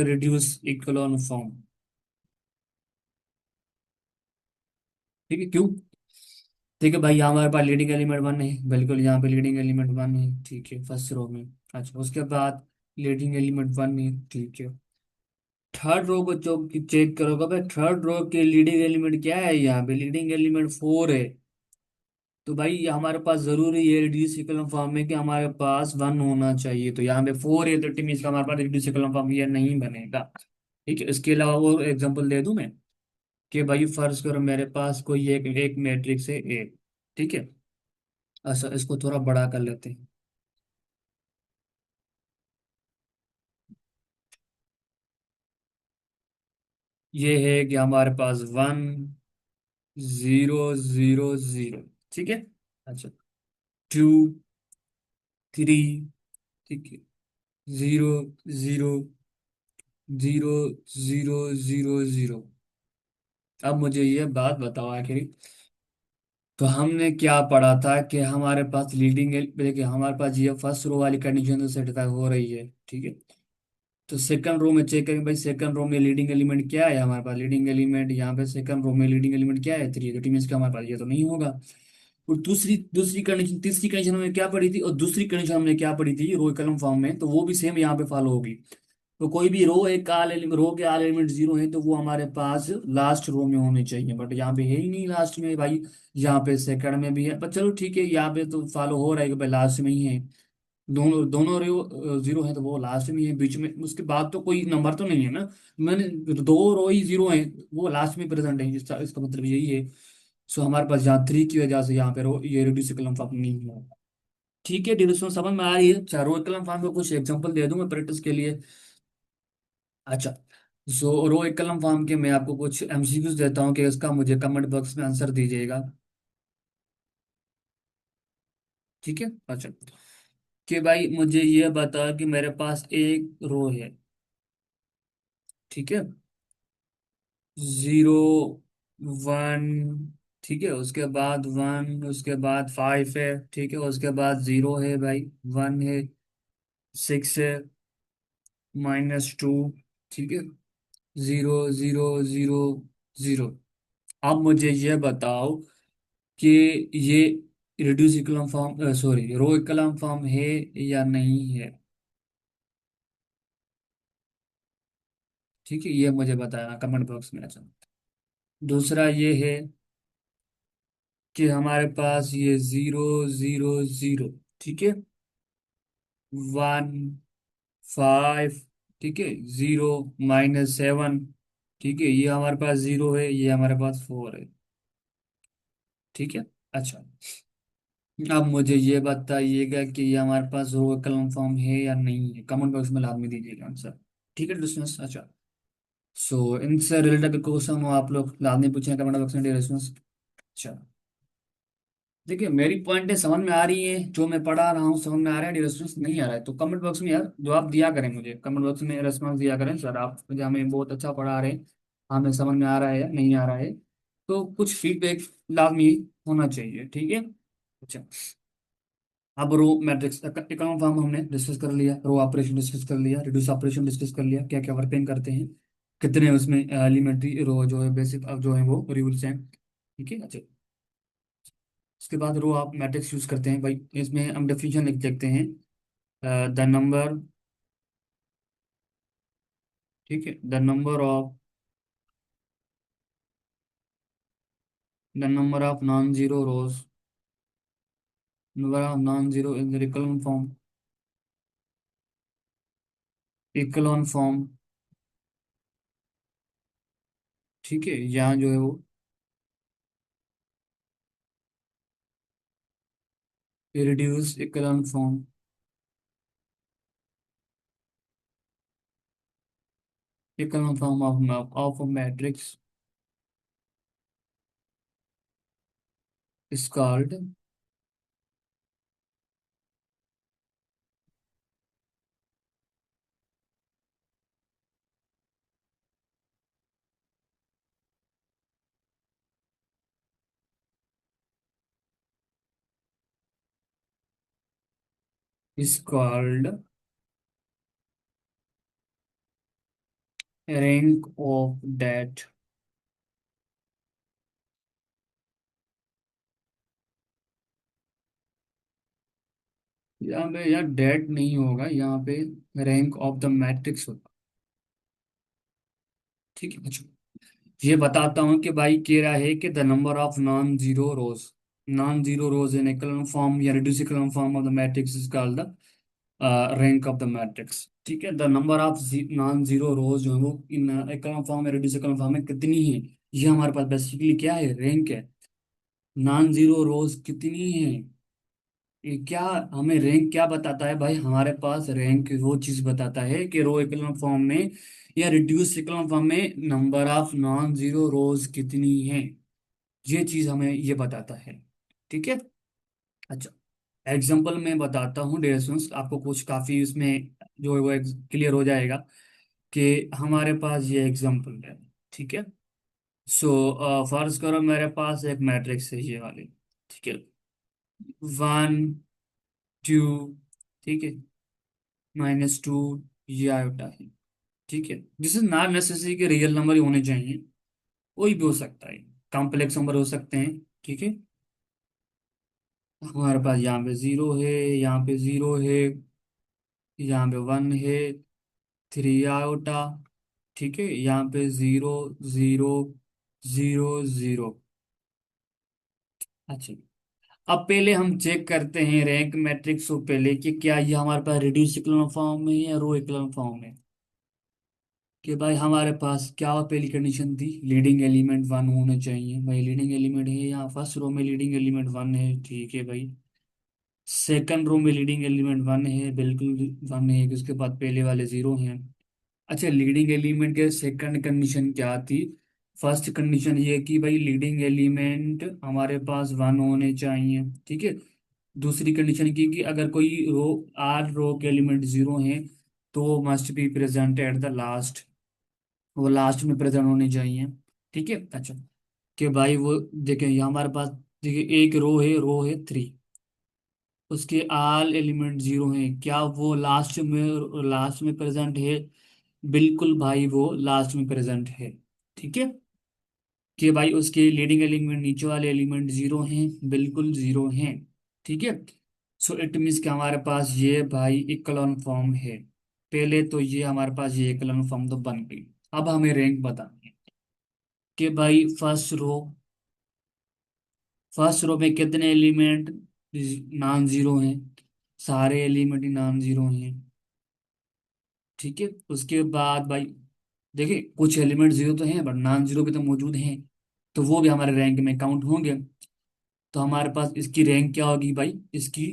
रिड्यूस इक्वल फॉर्म। ठीक है, क्यों? ठीक है भाई, यहाँ हमारे पास लीडिंग एलिमेंट वन है, बिल्कुल यहाँ पे लीडिंग एलिमेंट वन है, ठीक है, फर्स्ट रो में। अच्छा, उसके बाद लीडिंग एलिमेंट वन है, ठीक है। थर्ड रो को जो चेक करोगे भाई, थर्ड रो के लीडिंग एलिमेंट क्या है, यहाँ पे लीडिंग एलिमेंट फोर है। तो भाई ये हमारे पास जरूरी है रिड्यूस इकोलॉन फॉर्म में कि हमारे पास वन होना चाहिए, तो यहाँ पे फोर है तो टीम इसका हमारे पास रिड्यूस इकोलॉन फॉर्म ये नहीं बनेगा। ठीक है, इसके अलावा और एग्जांपल दे दूं मैं, कि भाई फर्ज करो मेरे पास कोई एक एक मैट्रिक्स है ए। ठीक है, अच्छा इसको थोड़ा बड़ा कर लेते हैं। ये है कि हमारे पास वन, जीरो, जीरो, जीरो। ठीक है, अच्छा, टू, थ्री, ठीक है, zero, zero, zero, zero, zero, zero. अब मुझे ये बात बताओ आखिर, तो हमने क्या पढ़ा था कि हमारे पास लीडिंग, देखिए हमारे पास ये फर्स्ट रो वाली कंडीशन तो सेटिस्फाई हो रही है, ठीक है। तो सेकंड रो में चेक करेंगे भाई, सेकंड रो में लीडिंग एलिमेंट क्या है, हमारे पास लीडिंग एलिमेंट यहाँ पे सेकंड रो में लीडिंग एलिमेंट क्या है, थ्री। तो टीम इसका हमारे पास ये तो नहीं होगा। और दूसरी दूसरी कंडीशन, तीसरी कंडीशन हमने क्या पढ़ी थी, और दूसरी कंडीशन हमने क्या पढ़ी थी रो कॉलम फॉर्म में, तो वो भी सेम यहाँ पे फॉलो होगी। तो कोई भी रो एक आल एलिमेंट, रो के आल एलिमेंट जीरो है तो वो हमारे पास लास्ट रो में होने चाहिए, बट यहाँ पे है ही नहीं लास्ट में भाई। यहाँ पे सेकंड में भी है, पर चलो ठीक है, यहाँ पे तो फॉलो हो रहा है कि भाई लास्ट में ही है। दोनों दोनों रो जीरो है तो वो लास्ट में ही है, बीच में उसके बाद तो कोई नंबर तो नहीं है ना। मैंने दो रो ही जीरो है, वो लास्ट में प्रेजेंट है, इसका मतलब यही है। सो हमारे पास यहाँ थ्री की वजह से यहाँ पे रो ये रिड्यूसिबल फॉर्म नहीं है। ठीक है, डिविजन समझ में आ रही है। चार रो कलम फॉर्म का कुछ एग्जांपल दे दूंगा प्रैक्टिस के लिए। अच्छा, सो रो एक कलम फॉर्म के मैं आपको कुछ एमसीक्यूज देता हूँ कि इसका मुझे कमेंट बॉक्स में आंसर दीजिएगा। ठीक है, अच्छा, कि भाई मुझे ये बता कि मेरे पास एक रो है, ठीक है, जीरो, वन, ठीक है, उसके बाद वन, उसके बाद फाइव है, ठीक है, उसके बाद जीरो है भाई, वन है, सिक्स है, माइनस टू, ठीक है, जीरो, जीरो, जीरो, जीरो। अब मुझे ये बताओ कि ये रिड्यूस इकोलॉन फॉर्म, सॉरी रो इकोलॉन फॉर्म है या नहीं है। ठीक है, ये मुझे बताना कमेंट बॉक्स में। अच्छा, दूसरा ये है कि हमारे पास ये 0 0 0, ठीक है, 1 5, ठीक है, 0 - 7, ठीक है, ये हमारे पास 0 है, ये हमारे पास 4 है, ठीक है। अच्छा, अब मुझे ये बताइएगा कि ये हमारे पास रो कलम फॉर्म है या नहीं है, कमेंट बॉक्स में लाजमी दीजिएगा आंसर, ठीक है लिसनर्स। अच्छा, सो इनसे रिलेटेड क्वेश्चन हो आप लोग लाजमी पूछें कमेंट बॉक्स में लिसनर्स। अच्छा, देखिए मेरी पॉइंटें समझ में आ रही है, जो मैं पढ़ा रहा हूँ समझ में आ रहा है, रेस्पॉन्स नहीं आ रहा है तो कमेंट बॉक्स में यार जवाब दिया करें, मुझे कमेंट बॉक्स में रेस्पॉन्स दिया करें, सर आप मुझे हमें बहुत अच्छा पढ़ा रहे हैं, हमें समझ में आ रहा है या नहीं आ रहा है, तो कुछ फीडबैक लाजमी होना चाहिए, ठीक है। अच्छा, अब रो मैट्रिक्स इकोनॉमिक फॉर्म हमने डिस्कस कर लिया, रो ऑपरेशन डिस्कस कर लिया, रिड्यूस ऑपरेशन डिस्कस कर लिया, क्या क्या वर्किंग करते हैं, कितने उसमें एलिमेंट्री रो जो है बेसिक जो है वो रूल्स हैं, ठीक है। अच्छा, उसके बाद रो आप मैट्रिक्स यूज करते हैं भाई, इसमें हम डेफिनेशन लिख देखते हैं, द नंबर, ठीक है, the number of non zero rose, number of non zero in the echelon form, ठीक है, यहाँ जो है वो reduce echelon form, echelon form of matrix is called, is called rank of that, यहाँ पे यार डेट नहीं होगा, यहाँ पे रैंक ऑफ द मैट्रिक्स होगा, ठीक है। अच्छा, ये बताता हूँ कि भाई कह रहा है कि the number of non zero rows in echelon form या reduce echelon form of the matrix is called the rank of the matrix, ठीक है। The number of non zero rows जो है वो इन इकोलॉन फॉर्म या reduce echelon form में कितनी है, ये हमारे पास बेसिकली क्या है, रैंक है। नॉन जीरो रोज कितनी है, ये क्या हमें रैंक क्या बताता है भाई, हमारे पास रैंक वो चीज बताता है कि रो इकोलॉन फॉर्म में या रिड्यूस इकोलॉन फॉर्म में नंबर ऑफ नॉन जीरो रोज कितनी है, ये चीज हमें ये बताता है, ठीक है। अच्छा, एग्जांपल में बताता हूँ डियर स्टूडेंट्स, आपको कुछ काफी इसमें जो है वो क्लियर हो जाएगा कि हमारे पास ये एग्जांपल है, ठीक है। सो फर्ज करो मेरे पास एक मैट्रिक्स है ये वाली, ठीक है, 1 2, ठीक है, -2, ये आयोटा है, ठीक है। दिस इज नॉट नेसेसरी कि रियल नंबर ही होने चाहिए, कोई भी हो सकता है, कॉम्प्लेक्स नंबर हो सकते हैं, ठीक है। हमारे पास यहाँ पे 0 है, यहाँ पे 0 है, यहाँ पे 1 है, 3 आयोटा, ठीक है, यहाँ पे 0 0 0 0। अच्छा, अब पहले हम चेक करते हैं रैंक मैट्रिक्स को पहले कि क्या ये हमारे पास रिड्यूस इकोलॉन फॉर्म में है या रो इकोलॉन फॉर्म में, कि भाई हमारे पास क्या पहली कंडीशन थी, लीडिंग एलिमेंट 1 होने चाहिए, भाई लीडिंग एलिमेंट है, यहाँ फर्स्ट रो में लीडिंग एलिमेंट 1 है, ठीक है भाई। सेकंड रो में लीडिंग एलिमेंट 1 है, बिल्कुल 1 है, कि उसके बाद पहले वाले 0 हैं। अच्छा, लीडिंग एलिमेंट के सेकंड कंडीशन क्या थी, फर्स्ट कंडीशन ये कि भाई लीडिंग एलिमेंट हमारे पास 1 होने चाहिए, ठीक है। दूसरी कंडीशन की कि अगर कोई रो आर रो के एलिमेंट 0 हैं तो must be present at the last, वो लास्ट में प्रेजेंट होनी चाहिए, ठीक है। अच्छा, कि भाई वो देखें ये हमारे पास, देखिए एक रो है 3, उसके आल एलिमेंट 0 हैं, क्या वो लास्ट में प्रेजेंट है, बिल्कुल भाई वो लास्ट में प्रेजेंट है, ठीक है। कि भाई उसके लीडिंग एलिमेंट नीचे वाले एलिमेंट 0 हैं, बिल्कुल 0 हैं, ठीक है। सो इट मीन्स कि हमारे पास ये भाई इक्लोन फॉर्म है, पहले तो ये हमारे पास ये इक्लोन फॉर्म तो बन गई, अब हमें रैंक बतानी है, कि भाई फर्स्ट रो में कितने एलिमेंट नॉन जीरो हैं, सारे एलिमेंट ही नॉन जीरो हैं। ठीक है, उसके बाद भाई देखिए कुछ एलिमेंट जीरो तो हैं बट नॉन जीरो भी तो मौजूद हैं, तो वो भी हमारे रैंक में काउंट होंगे। तो हमारे पास इसकी रैंक क्या होगी भाई, इसकी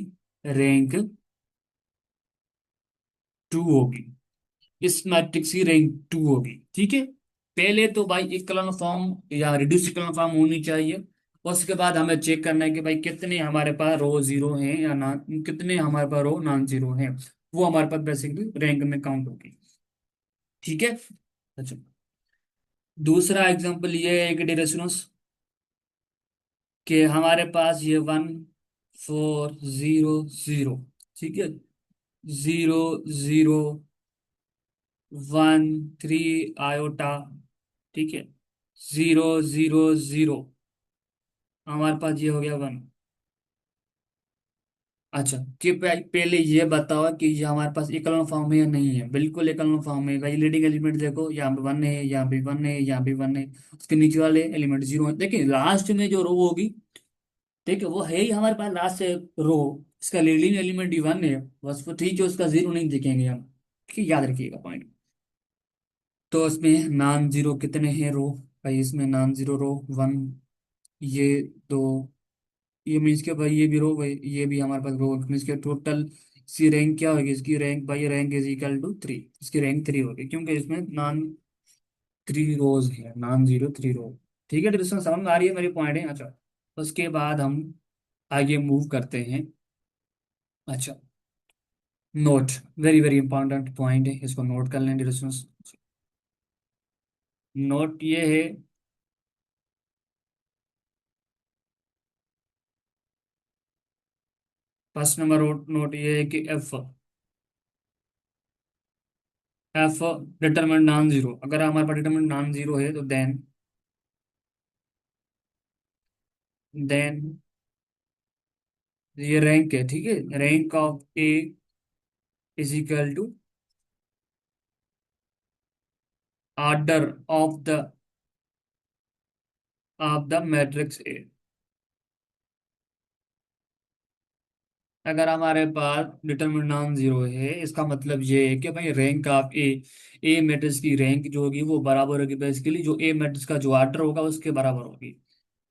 रैंक 2 होगी। इस मैट्रिक्स की रैंक 2 होगी। ठीक है, पहले तो भाई इक्लोन फॉर्म या रिड्यूस इक्लोन फॉर्म होनी चाहिए। उसके बाद हमें चेक करना है कि भाई कितने हमारे पास रो जीरो हैं या नॉन, कितने हमारे पास रो नॉन जीरो हैं। वो हमारे पास बेसिकली रैंक में काउंट होगी। ठीक है। अच्छा, दूसरा एग्जांपल ये है कि डिरेशनस, कि हमारे पास ये 1 4 0 0। ठीक है, 0 0 1 3 आयोटा। ठीक है, 0 0 0, हमारे पास ये हो गया 1। अच्छा, कि पहले ये बताओ कि ये हमारे पास इकोलॉन फॉर्म है या नहीं है। बिल्कुल इकोलॉन फॉर्म है भाई, लीडिंग एलिमेंट देखो, यहाँ पे 1 है, यहाँ पे 1 है, यहाँ पे 1 है। उसके नीचे वाले एलिमेंट 0 है। देखिए लास्ट में जो रो होगी, ठीक है, वो है ही हमारे पास लास्ट से रो, इसका लीडिंग एलिमेंट ही 1 है। बस वो ठीक है, उसका 0 नहीं दिखेंगे हम। ठीक है, याद रखिएगा पॉइंट। तो इसमें नॉन जीरो कितने हैं रो, भाई इसमें नॉन जीरो रो 1, ये 2, ये मीन्स के भाई ये भी रो भाई, ये भी हमारे पास रो मीन्स के टोटल इसकी रैंक क्या होगी, इसकी रैंक भाई रैंक इज इक्वल टू 3। इसकी रैंक 3 होगी क्योंकि इसमें नॉन 3 रोज है, नॉन जीरो 3 रो। ठीक है, तो इसमें समझ में आ रही है मेरी पॉइंट है। अच्छा, उसके बाद हम आगे मूव करते हैं। अच्छा, note, very very important point है, इसको नोट कर लें डिस्टेंस। नोट ये है, फर्स्ट नंबर नोट ये है कि एफ डिटरमिनेंट नॉन जीरो। अगर हमारे पास डिटरमिनेंट नॉन जीरो है तो देन ये रैंक है। ठीक है, rank of A is equal to order of the matrix A. अगर हमारे पास डिटरमिनेंट नॉन जीरो है, इसका मतलब ये है कि भाई रैंक ऑफ ए मैट्रिक्स की रैंक जो होगी वो बराबर होगी बेसिकली जो ए मैट्रिक्स का जो ऑर्डर होगा उसके बराबर होगी।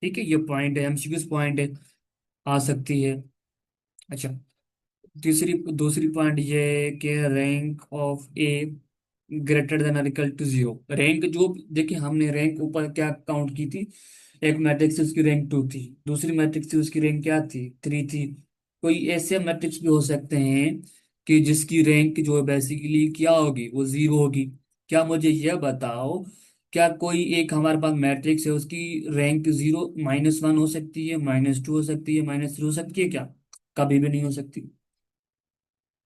ठीक है, ये पॉइंट है, एमसीक्यूज पॉइंट है, आ सकती है। अच्छा, तीसरी दूसरी पॉइंट ये है कि rank of A greater than equal to 0। Rank जो, देखिए हमने रैंक ऊपर क्या काउंट की थी, एक मैट्रिक्स थी उसकी रैंक 2 थी, दूसरी मैट्रिक्स थी उसकी रैंक क्या थी, 3 थी। कोई ऐसे मैट्रिक्स भी हो सकते हैं कि जिसकी रैंक जो है बेसिकली क्या होगी, वो 0 होगी। क्या मुझे यह बताओ, क्या कोई एक हमारे पास मैट्रिक्स है उसकी रैंक 0 -1 हो सकती है, -2 हो सकती है, -3 हो सकती है क्या? कभी भी नहीं हो सकती,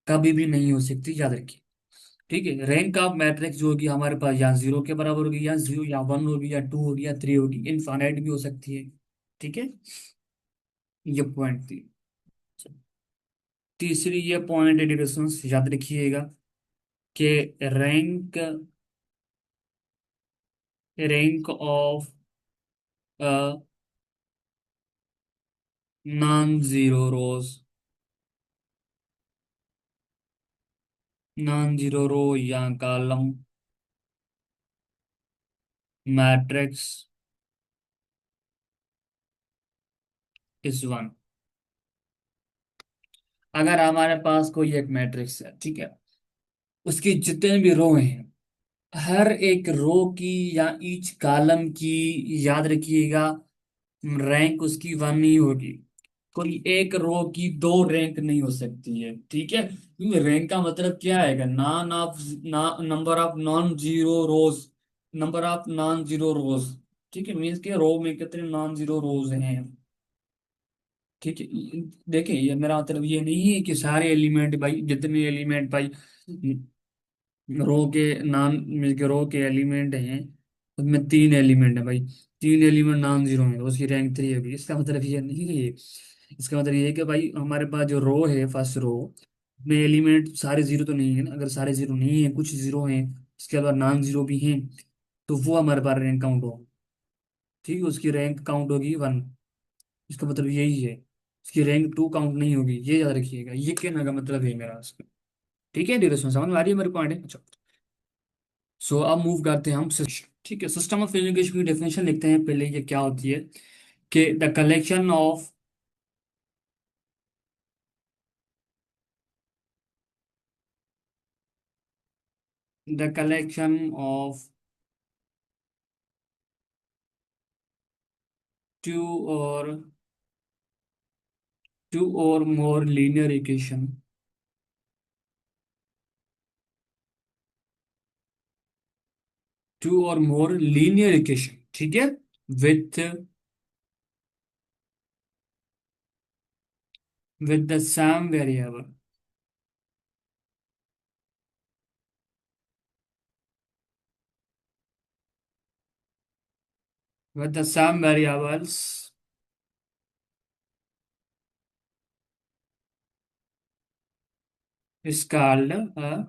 कभी भी नहीं हो सकती, याद रखिए। ठीक है, रैंक ऑफ मैट्रिक्स जो होगी हमारे पास या 0 के बराबर होगी, या 0 या 1 होगी, या 2 होगी, या 3 होगी, इनफाइनाइट भी हो सकती है। ठीक है, ये पॉइंट थी। तीसरी ये पॉइंट एडिशंस याद रखिएगा कि rank rank of non zero rows, non zero row या कॉलम मैट्रिक्स इज 1। अगर हमारे पास कोई एक मैट्रिक्स है, ठीक है, उसकी जितने भी रो हैं, हर एक रो की या ईच कॉलम की, याद रखिएगा, रैंक उसकी 1 ही होगी। कोई एक रो की 2 रैंक नहीं हो सकती है। ठीक है, क्योंकि रैंक का मतलब क्या है, none of number of non zero rose, number of non zero रोज। ठीक है, मीन्स के रो में कितने नॉन जीरो रोज हैं। ठीक है, देखिए ये मेरा मतलब ये नहीं है कि सारे एलिमेंट भाई, जितने एलिमेंट भाई रो के नाम मिलके रो के एलिमेंट हैं, उसमें 3 एलिमेंट है भाई, 3 एलिमेंट नॉन जीरो है, उसकी रैंक 3 होगी। इसका मतलब ये नहीं है, इसका मतलब ये है कि भाई हमारे पास जो रो है, फर्स्ट रो में एलिमेंट सारे जीरो तो नहीं है ना। अगर सारे जीरो नहीं है, कुछ जीरो हैं, इसके अलावा नॉन जीरो भी हैं, तो वो हमारे पास रैंक काउंट होगा। ठीक है, उसकी रैंक काउंट होगी 1। इसका मतलब यही है, इसकी रैंक 2 काउंट नहीं होगी, ये याद रखिएगा, ये कहने का मतलब है मेरा इसमें। ठीक है धीरे, समझ में आ रही है मेरे पॉइंट है? अच्छा, सो अब मूव करते हैं हम सिस्टम। ठीक है, सिस्टम ऑफ एजुकेशन की डेफिनेशन लिखते हैं पहले, ये क्या होती है कि the collection of, the collection of two और टू और मोर लीनियर इक्वेशन, टू और मोर लीनियर इक्वेशन, ठीक है, with the sum variable, with the sum variables is called a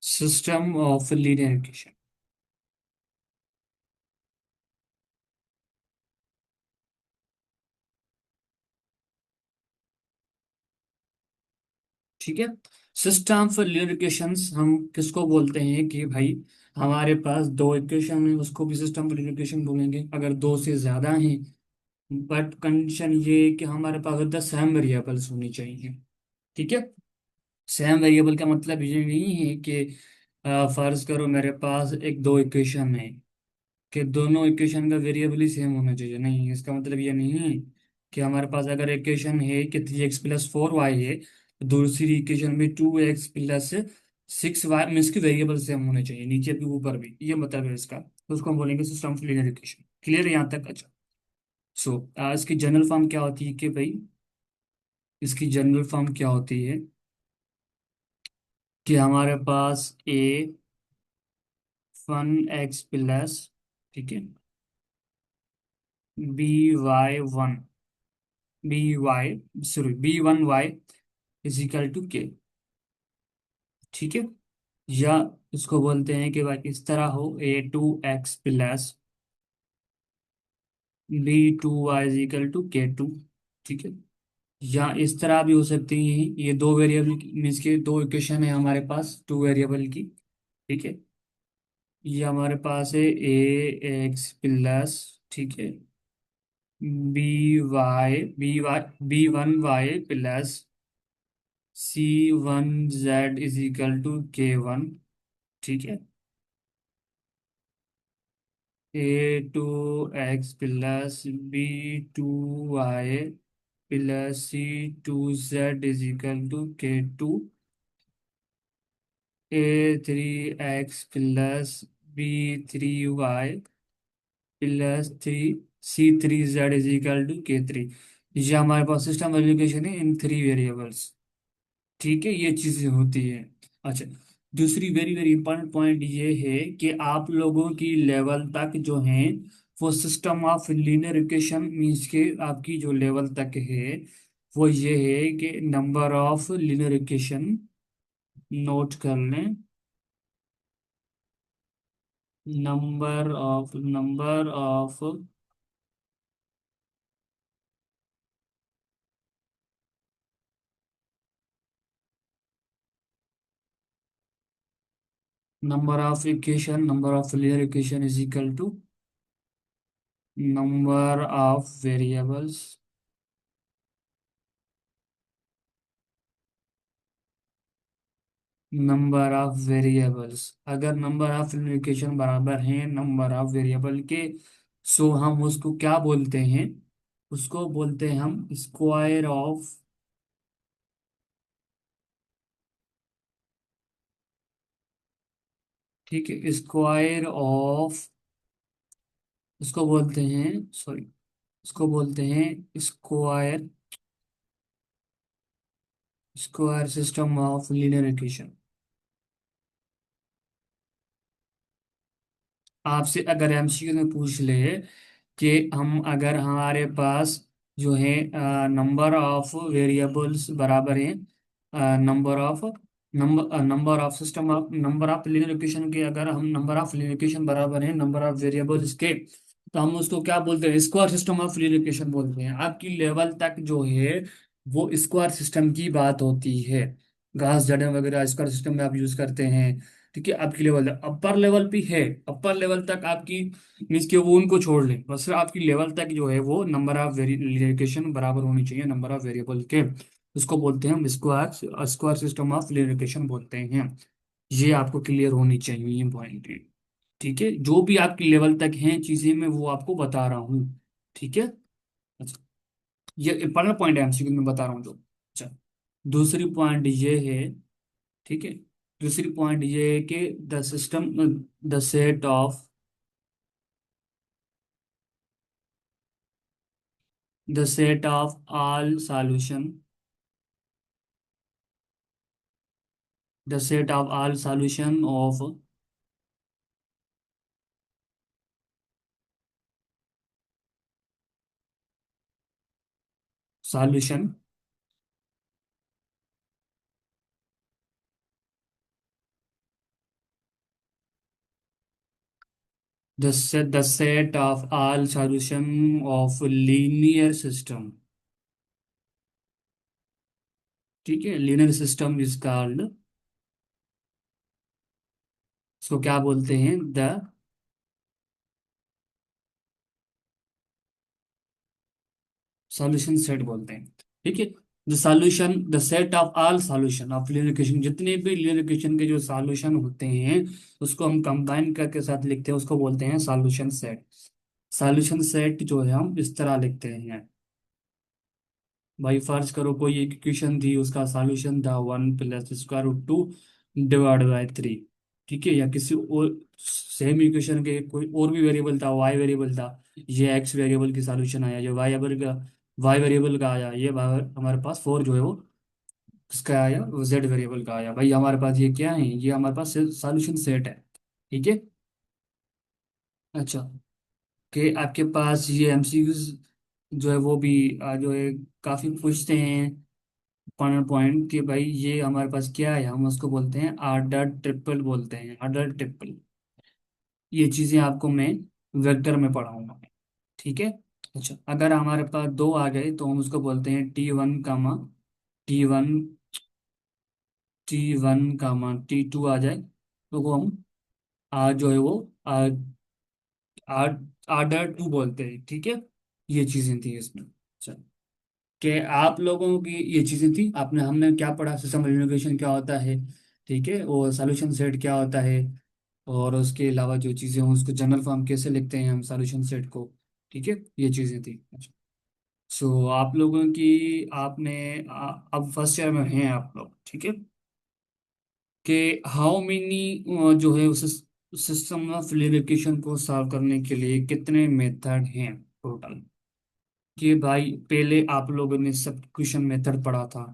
system of linear equation। ठीक है, सिस्टम ऑफ लिनियर इक्वेशंस हम किसको बोलते हैं कि भाई हमारे पास दो इक्वेशन है, उसको भी सिस्टम ऑफ लिनियर इक्वेशन बोलेंगे अगर दो से ज्यादा हैं। बट कंडीशन ये है कि हमारे पास द सेम वेरिएबल्स होनी चाहिए। ठीक है, सेम वेरिएबल का मतलब ये नहीं है कि फर्ज करो मेरे पास एक दो इक्वेशन है कि दोनों इक्वेशन का वेरिएबल ही सेम होना चाहिए, नहीं, इसका मतलब ये नहीं है कि हमारे पास अगर इक्वेशन है कि 3x + 4y है, तो दूसरी इक्वेशन में 2x + 6y में इसके वेरिएबल सेम होने चाहिए, नीचे भी ऊपर भी, ये मतलब है इसका, तो उसको हम बोलेंगे system of linear equation. Clear है यहाँ तक? अच्छा, सो इसकी जनरल फॉर्म क्या होती है कि भाई, इसकी जनरल फॉर्म क्या होती है कि हमारे पास a 1x+, ठीक है, by1, b1y = k। ठीक है, या इसको बोलते हैं कि भाई इस तरह हो a 2x+ b2y = k2। ठीक है, या इस तरह भी हो सकती है, ये दो वेरिएबल मीन्स के दो इक्वेशन है हमारे पास, टू वेरिएबल की। ठीक है, ये हमारे पास है a x+, ठीक है, b1y c1z = k1। ठीक है, a2x+b2y + c2z = k2, a3x+b3y + 3c3z = k3। ये हमारे पास सिस्टम एजुकेशन है इन थ्री वेरिएबल्स। ठीक है, ये चीजें होती है। अच्छा, दूसरी वेरी वेरी इंपॉर्टेंट पॉइंट ये है कि आप लोगों की लेवल तक जो है वो system of linear equation means के आपकी जो लेवल तक है वो ये है कि number of linear equation, note कर लें, number of number of linear equation = number of variables, number of variables. अगर नंबर ऑफ इक्वेशन बराबर हैं नंबर ऑफ वेरिएबल के, सो हम उसको क्या बोलते हैं, उसको बोलते हैं हम स्क्वायर ऑफ, ठीक है, स्क्वायर ऑफ, उसको बोलते हैं, सॉरी, उसको बोलते हैं square, square system of linear equation. आपसे अगर एमसीक्यू में पूछ ले कि हम अगर हमारे पास जो है नंबर ऑफ वेरिएबल्स बराबर हैं number of number of linear equation के, अगर हम नंबर ऑफ लीनियर इक्वेशन बराबर है नंबर ऑफ वेरिएबल्स के, तो हम उसको क्या बोलते हैं, square system of linear equation बोलते हैं। आपकी लेवल तक जो है वो स्क्वायर सिस्टम की बात होती है। घास जड़ें वगैरह स्क्वायर सिस्टम में आप यूज करते हैं। ठीक है, आपकी लेवल अपर लेवल भी है, अपर लेवल तक आपकी मीन्स कि वो उनको छोड़ लें, बस आपकी लेवल तक जो है वो नंबर ऑफ वेरिएशन बराबर होनी चाहिए नंबर ऑफ वेरिएबल के। उसको बोलते हैं हम square square system of variation बोलते हैं। ये आपको क्लियर होनी चाहिए ये पॉइंट। ठीक है, जो भी आपकी लेवल तक हैं चीजें मैं वो आपको बता रहा हूँ। ठीक है। अच्छा, ये इंपॉर्टेंट पॉइंट है एमसीक्यू में बता रहा हूँ जो। अच्छा, दूसरी पॉइंट ये है। ठीक है, दूसरी पॉइंट ये है कि the system, the set of, the set of all solution, the set of all solution of solution, the set of all solution of linear system. ठीक है, लीनियर सिस्टम इज कॉल्ड, इसको क्या बोलते हैं, द सॉल्यूशन सेट बोलते हैं। ठीक है, the solution, the set of all solution of linear equation, जितने भी लीनियर इक्वेशन के जो सॉल्यूशन होते हैं उसको हम कंबाइन करके साथ लिखते हैं, उसको बोलते हैं सॉल्यूशन सेट। सॉल्यूशन सेट जो है हम इस तरह लिखते हैं। भाई फर्ज करो कोई एक इक्वेशन थी, उसका सॉल्यूशन था 1 + स्क्वायर रूट 2 डिवाइड बाय 3। ठीक है, या किसी और सेम इक्वेशन के कोई और भी वेरिएबल था, वाई वेरिएबल था, ये एक्स वेरिएबल की सॉल्यूशन आया, ये वाई वेरिएबल का आया, ये हमारे पास 4 जो है वो किसका आया, वो जेड वेरिएबल का आया। भाई हमारे पास ये क्या है, ये हमारे पास सॉल्यूशन सेट है। ठीक है। अच्छा, कि आपके पास ये एमसीक्यूज जो है वो भी जो है काफी पूछते हैं पॉइंट पॉइंट कि भाई ये हमारे पास क्या है, हम उसको बोलते हैं आर्डर ट्रिपल बोलते हैं, आर्डर ट्रिपल। ये चीजें आपको मैं वेक्टर में पढ़ाऊंगा। ठीक है। अच्छा, अगर हमारे पास दो आ गए तो हम उसको बोलते हैं T1, T1 T2 आ जाए तो वो हम जो है वो आर्डर टू बोलते हैं। ठीक है, ये चीजें थी इसमें। अच्छा, कि आप लोगों की ये चीजें थी, आपने हमने क्या पढ़ा, सिस्टम एलिमिनेशन क्या होता है, ठीक है, और सॉल्यूशन सेट क्या होता है, और उसके अलावा जो चीजें हैं उसको जनरल फॉर्म कैसे लिखते हैं हम सॉल्यूशन सेट को। ठीक है, ये चीजें थी। अच्छा, सो आप लोगों की, आपने अब फर्स्ट ईयर में हैं आप लोग। ठीक है, कि हाउ मेनी जो है उस सिस्टम ऑफ लिनियरेशन को सॉल्व करने के लिए कितने मेथड हैं टोटल। कि भाई पहले आप लोगों ने सब्स्टिट्यूशन मेथड पढ़ा था।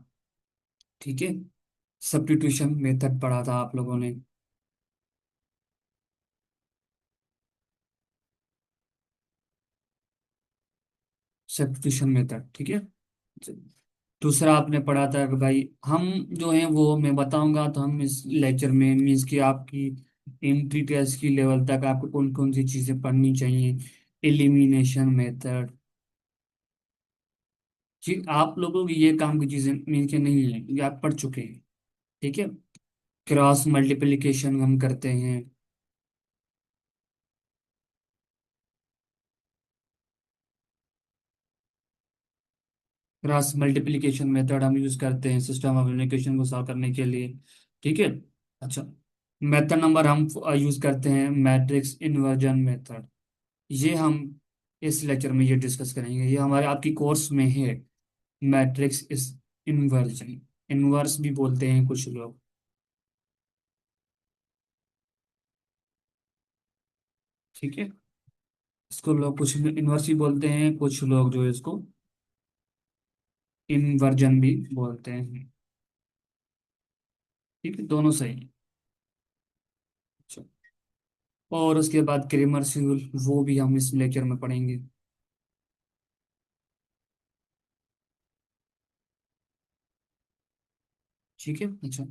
ठीक है, सब्स्टिट्यूशन मेथड पढ़ा था आप लोगों ने। सब्स्टिट्यूशन मेथड, ठीक है। दूसरा आपने पढ़ा था कि भाई हम जो है वो मैं बताऊंगा, तो हम इस लेक्चर में मीन्स कि आपकी एंट्री टेस्ट की लेवल तक आपको कौन कौन सी चीजें पढ़नी चाहिए। एलिमिनेशन मेथड, जी आप लोगों की ये काम की चीजें मीन के नहीं है, ये आप पढ़ चुके हैं। ठीक है, क्रॉस मल्टीप्लिकेशन हम करते हैं। क्रॉस मल्टीप्लिकेशन मेथड हम यूज करते हैं सिस्टम ऑफ एलिमिनेशन को सॉल्व करने के लिए। ठीक है। अच्छा, मेथड नंबर हम यूज करते हैं मैट्रिक्स इन्वर्जन मेथड। ये हम इस लेक्चर में ये डिस्कस करेंगे, ये हमारे आपकी कोर्स में है। मैट्रिक्स इस इन्वर्जन, इन्वर्स भी बोलते हैं कुछ लोग। ठीक है, इसको लोग कुछ इन्वर्स भी बोलते हैं, कुछ लोग जो है इसको इन्वर्जन भी बोलते हैं। ठीक है, दोनों सही है। अच्छा, और उसके बाद क्रेमर शेड्यूल, वो भी हम इस लेक्चर में पढ़ेंगे। ठीक है। अच्छा,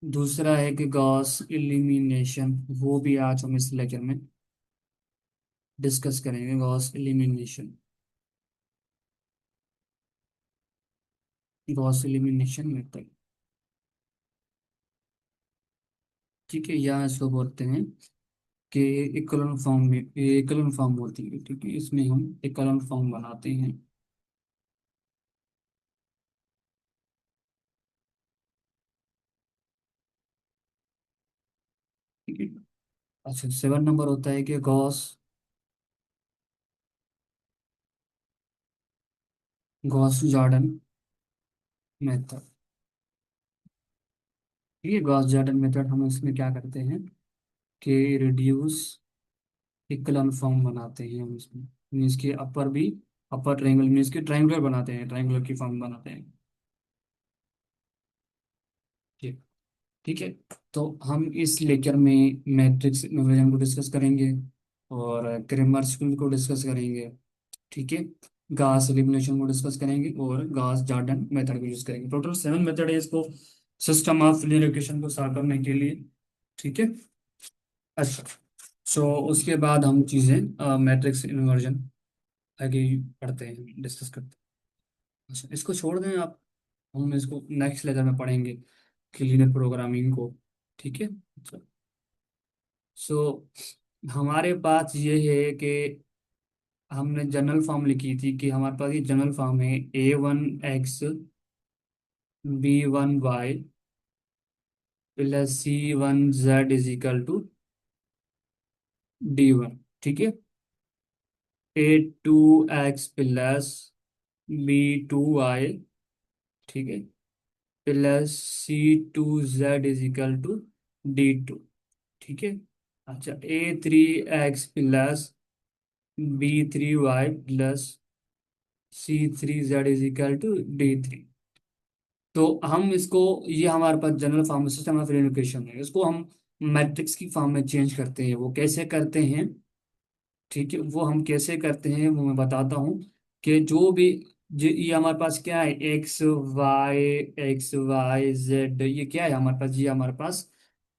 दूसरा है कि गॉस एलिमिनेशन, वो भी आज हम इस लेक्चर में डिस्कस करेंगे, Gauss elimination. Gauss elimination method, ठीक है, यहाँ इसको बोलते हैं कि इकोलन फॉर्म में, इकोलन फॉर्म होती है, ठीक है, इसमें हम इकोलन फॉर्म बनाते हैं। ठीक है। अच्छा, 7 नंबर होता है कि गॉस, गॉस जॉर्डन मेथड। ठीक है, गॉस जॉर्डन मेथड हम इसमें क्या करते हैं कि रिड्यूस इक्वलन फॉर्म बनाते हैं हम इसमें, मीन्स के अपर भी, अपर ट्रायंगल मीन्स के ट्रायंगुलर बनाते हैं, ट्रायंगुलर की फॉर्म बनाते हैं। ठीक, ठीक है। तो हम इस लेक्चर में मैट्रिक्स इन्वर्जन को डिस्कस करेंगे, और क्रेमर्स को डिस्कस करेंगे, ठीक है, गास एलिमिनेशन को डिस्कस करेंगे, और गास जॉर्डन मेथड को यूज करेंगे। टोटल 7 मेथड है इसको, सिस्टम ऑफ लिनियर इक्वेशन को सॉल्व करने के लिए। ठीक है। अच्छा, सो उसके बाद हम चीज़ें मैट्रिक्स इन्वर्जन आगे पढ़ते हैं, डिस्कस करते हैं। अच्छा, इसको छोड़ दें आप, हम इसको नेक्स्ट लेक्चर में पढ़ेंगे, क्लीनर प्रोग्रामिंग को। ठीक है। अच्छा, सो हमारे पास ये है कि हमने जनरल फॉर्म लिखी थी, कि हमारे पास ये जनरल फॉर्म है, A1x B1y plus C1z is equal to D1। ठीक है। A2x प्लस B2y, ठीक है, plus C2z is equal to D2। ठीक है। अच्छा, A3x plus B3y plus C3z is equal to D3। तो हम इसको, ये हमारे पास general form system of equation है, इसको हम मैट्रिक्स की फॉर्म में चेंज करते हैं। वो कैसे करते हैं, ठीक है, वो हम कैसे करते हैं वो मैं बताता हूँ। कि जो भी, ये हमारे पास क्या है, एक्स वाई जेड, ये क्या है हमारे पास, ये हमारे पास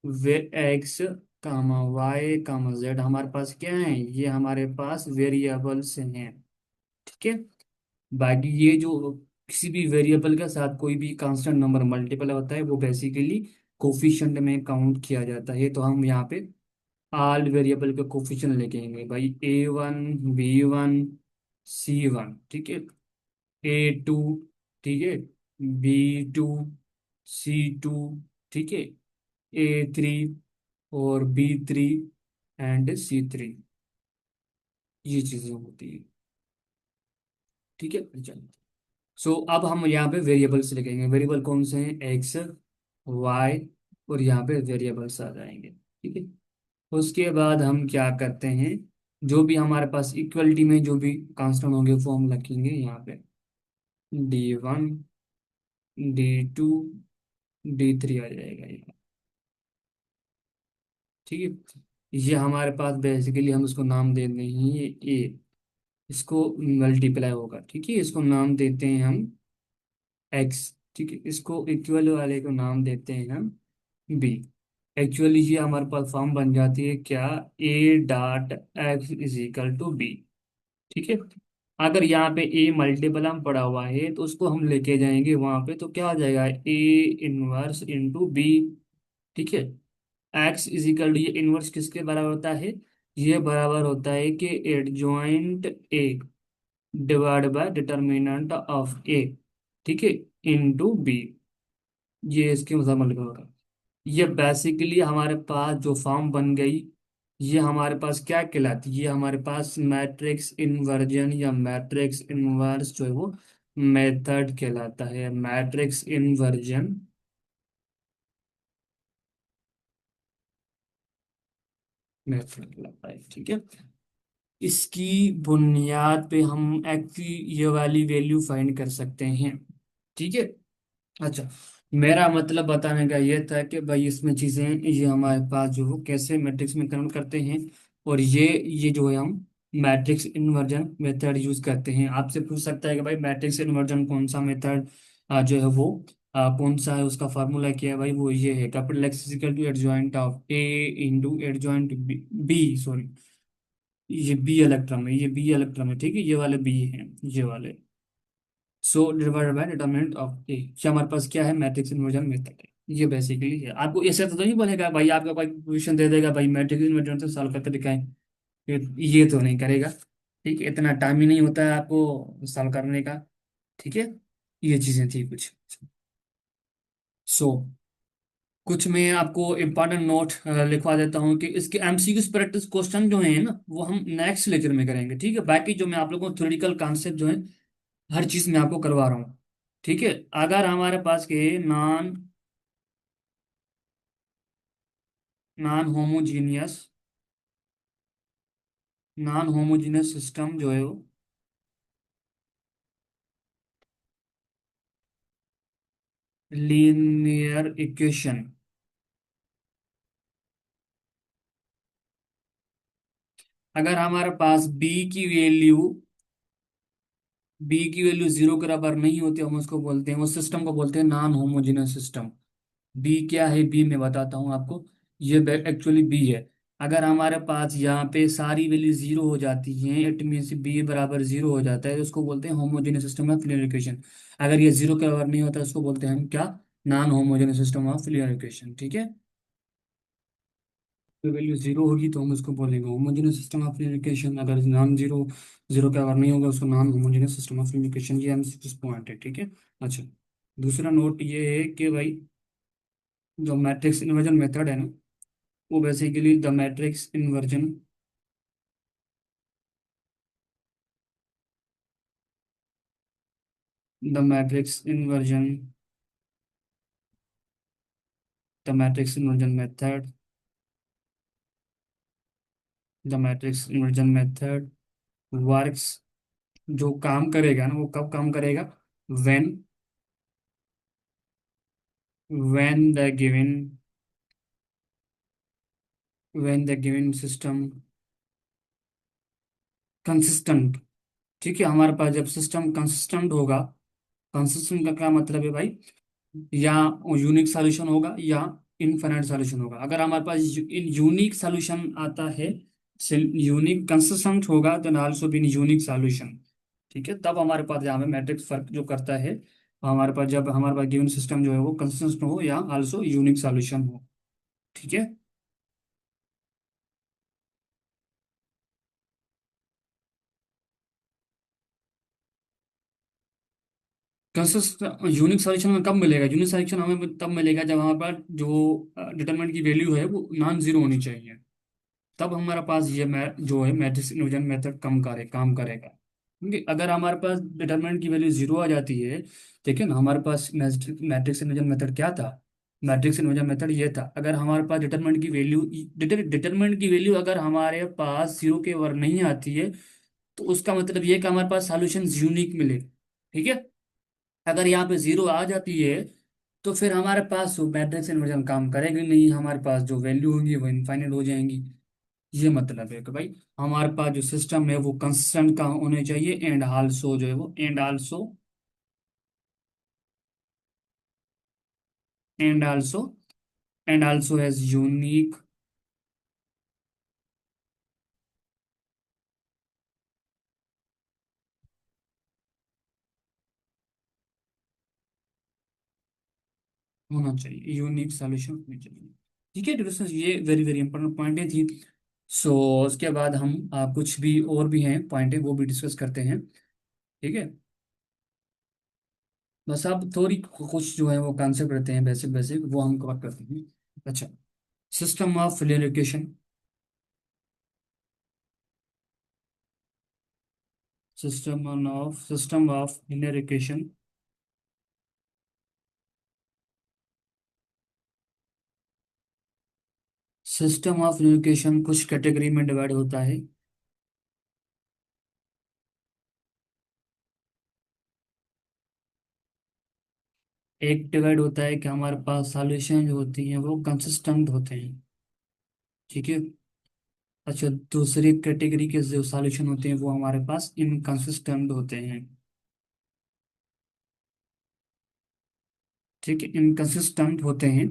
वे एक्स कामा वाई कामा जेड हमारे पास क्या है, ये हमारे पास वेरिएबल्स हैं। ठीक है। बाकी ये जो किसी भी वेरिएबल के साथ कोई भी कांस्टेंट नंबर मल्टीपल होता है, वो बेसिकली कोफिशिएंट में काउंट किया जाता है। तो हम यहाँ पे ऑल वेरिएबल के कोफिशिएंट लिखेंगे भाई, A1 B1 C1, ठीक है, A2, ठीक है, B2 C2, ठीक है, A3 और B3 एंड C3, ये चीजें होती है। ठीक है, चलो। सो अब हम यहाँ पे वेरिएबल्स लिखेंगे, वेरिएबल कौन से हैं, एक्स वाई, और यहाँ पे वेरिएबल्स आ जाएंगे। ठीक है। उसके बाद हम क्या करते हैं, जो भी हमारे पास इक्वलिटी में जो भी कांस्टेंट होंगे वो हम लिखेंगे यहाँ पे, D1 D2 D3 आ जाएगा ये। ठीक है। ये हमारे पास बेसिकली हम इसको नाम दे देंगे, ये ए, इसको मल्टीप्लाई होगा, ठीक है, इसको नाम देते हैं हम एक्स। ठीक है, इसको इक्वल वाले को नाम देते हैं हम बी। एक्चुअली ये हमारे पास फॉर्म बन जाती है क्या, A.x is equal to be. ठीक है। अगर यहाँ पे ए मल्टीपल हम पड़ा हुआ है तो उसको हम लेके जाएंगे वहां पे, तो क्या आ जाएगा, A 1 इंटू बी। ठीक है। एक्स इजिकल, ये इनवर्स किसके बराबर होता है, ये बराबर होता है कि adjoint A divide by determinant of A, ठीक है, इनटू बी। ये इसके मतलब होगा। ये बेसिकली हमारे पास जो फॉर्म बन गई, ये हमारे पास क्या कहलाती है, ये हमारे पास मैट्रिक्स इन्वर्जन या मैट्रिक्स इनवर्स जो है वो मेथड कहलाता है, मैट्रिक्स इन्वर्जन मेथड कहलाता है। ठीक है। इसकी बुनियाद पे हम एक्चुअली ये वाली वैल्यू फाइंड कर सकते हैं। ठीक है। अच्छा, मेरा मतलब बताने का ये था कि भाई इसमें चीजें, ये हमारे पास जो वो कैसे मैट्रिक्स में कन्वर्ट करते हैं, और ये जो है हम मैट्रिक्स इन्वर्जन मेथड यूज करते हैं। आपसे पूछ सकता है कि भाई मैट्रिक्स इन्वर्जन कौन सा मेथड जो है वो कौन सा है उसका फार्मूला क्या है भाई, वो ये है capital X equal to adjoint of A into adjoint B, sorry ये बी इलेक्ट्रॉन है, ये बी इलेक्ट्रॉन है, ठीक है, ये वाले बी हैं, ये वाले। So divided by determinant of A, ये हमारे पास क्या है, मैट्रिक्स इन्वर्जन मेथड है। ये बेसिकली है। आपको ऐसे तो नहीं बोलेगा भाई, आपका कोई क्वेश्चन दे देगा भाई मैट्रिक्स इन्वर्जन से सॉल्व करके दिखाएं, ये तो नहीं करेगा। ठीक है, इतना टाइम ही नहीं होता है आपको सॉल्व करने का। ठीक है, ये चीजें थी कुछ। सो कुछ मैं आपको इम्पोर्टेंट नोट लिखवा देता हूँ कि इसके एमसीक्यू प्रैक्टिस क्वेश्चन जो है ना वो हम नेक्स्ट लेक्चर में करेंगे। ठीक है, बाकी जो मैं आप लोगों को थ्योरेटिकल कॉन्सेप्ट जो है हर चीज मैं आपको करवा रहा हूँ। ठीक है, अगर हमारे पास के non non homogeneous non homogeneous system जो है वो लीनियर इक्वेशन, अगर हमारे पास बी की वैल्यू जीरो के बराबर नहीं होती, हम उसको बोलते हैं, उस सिस्टम को बोलते हैं नॉन होमोजेनस सिस्टम। बी क्या है, बी मैं बताता हूँ आपको, ये एक्चुअली बी है। अगर हमारे पास यहाँ पे सारी वैल्यू जीरो हो जाती हैं, इट मीन्स बी बराबर जीरो हो जाता है, तो उसको बोलते हैं homogeneous system of linear equation. अगर ये जीरो के बराबर नहीं होता उसको बोलते हैं हम क्या, non homogeneous system of linear equation. ठीक है, तो वैल्यू जीरो होगी तो हम उसको बोलेंगे होमोजेनस सिस्टम ऑफ लिनियर, अगर नॉन जीरो जीरो के बराबर नहीं होगा उसको non homogeneous system of linear. ये हम पॉइंट है। ठीक है, अच्छा, दूसरा नोट ये है कि भाई जो मैट्रिक्स इन्वर्जन मेथड है ना, वो basically the matrix inversion, the matrix inversion the matrix inversion method the matrix inversion method works, जो काम करेगा ना वो कब काम करेगा, when when the given when the given system consistent. ठीक है, हमारे पास जब सिस्टम कंसिस्टेंट होगा, कंसिस्टेंट का क्या मतलब है भाई, या यूनिक सॉल्यूशन होगा या इनफाइनाइट सॉल्यूशन होगा। अगर हमारे पास यूनिक सॉल्यूशन आता है, यूनिक कंसिस्टेंट होगा, देन आल्सो भी यूनिक सॉल्यूशन। ठीक है, तब हमारे पास यहाँ पे मैट्रिक्स फर्क जो करता है, हमारे पास जब हमारे पास गिवन सिस्टम जो है वो कंसिस्टेंट हो या आल्सो यूनिक सॉल्यूशन हो। ठीक है, कंसिस्ट यूनिक सॉल्यूशन हमें कब मिलेगा, यूनिक सॉल्यूशन हमें तब मिलेगा जब हमारे पास जो डिटरमिनेंट की वैल्यू है वो नॉन जीरो होनी चाहिए, तब हमारे पास ये जो है मैट्रिक्स इन्वर्जन मेथड काम करेगा। क्योंकि अगर हमारे पास डिटरमिनेंट की वैल्यू जीरो आ जाती है, देखिए ना हमारे पास मैट्रिक्स इन्वर्जन मेथड क्या था, मैट्रिक्स इन्वर्जन मेथड ये था, अगर हमारे पास डिटरमिनेंट की वैल्यू अगर हमारे पास जीरो के ओवर नहीं आती है, तो उसका मतलब ये कि हमारे पास सॉल्यूशन यूनिक मिले। ठीक है, अगर यहाँ पे जीरो आ जाती है तो फिर हमारे पास मैट्रिक्स इन्वर्जन काम करेगी नहीं, हमारे पास जो वैल्यू होंगी वो इनफाइनाइट हो जाएंगी। ये मतलब है कि भाई हमारे पास जो सिस्टम है वो कंसिस्टेंट का होने चाहिए, एंड आल्सो जो है वो and also and also has unique होना चाहिए, यूनिक सॉल्यूशन होनी चाहिए। ठीक है दोस्तों, ये वेरी वेरी इंपॉर्टेंट पॉइंट थी। सो उसके बाद हम कुछ भी और भी हैं पॉइंट है वो भी डिस्कस करते हैं। ठीक है, बस अब थोड़ी कुछ जो है वो कॉन्सेप्ट रहते हैं बेसिक बेसिक, वो हम कवर करते हैं। अच्छा, system of linear system of linear equation, system of linear कुछ कैटेगरी में डिवाइड होता है। एक डिवाइड होता है कि हमारे पास सॉल्यूशन जो होती हैं वो कंसिस्टेंट होते हैं। ठीक है, अच्छा, दूसरी कैटेगरी के जो सॉल्यूशन होते हैं वो हमारे पास इनकंसिस्टेंट होते हैं। ठीक है, इनकंसिस्टेंट होते हैं।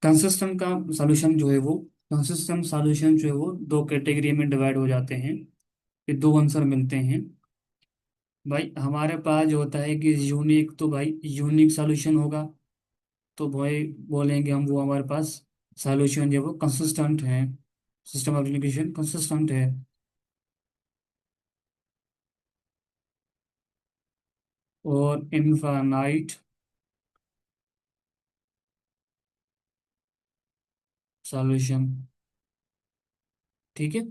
कंसिस्टेंट का सॉल्यूशन जो है वो कंसिस्टेंट सॉल्यूशन जो है वो दो कैटेगरी में डिवाइड हो जाते हैं। ये दो आंसर मिलते हैं। भाई हमारे पास जो होता है कि यूनिक, तो भाई यूनिक सॉल्यूशन होगा। तो भाई बोलेंगे हम वो हमारे पास सॉल्यूशन जो है वो कंसिस्टेंट है, सिस्टम ऑफ एप्लीकेशन कंसिस्टेंट है। और इनफाइनाइट सॉल्यूशन। ठीक है।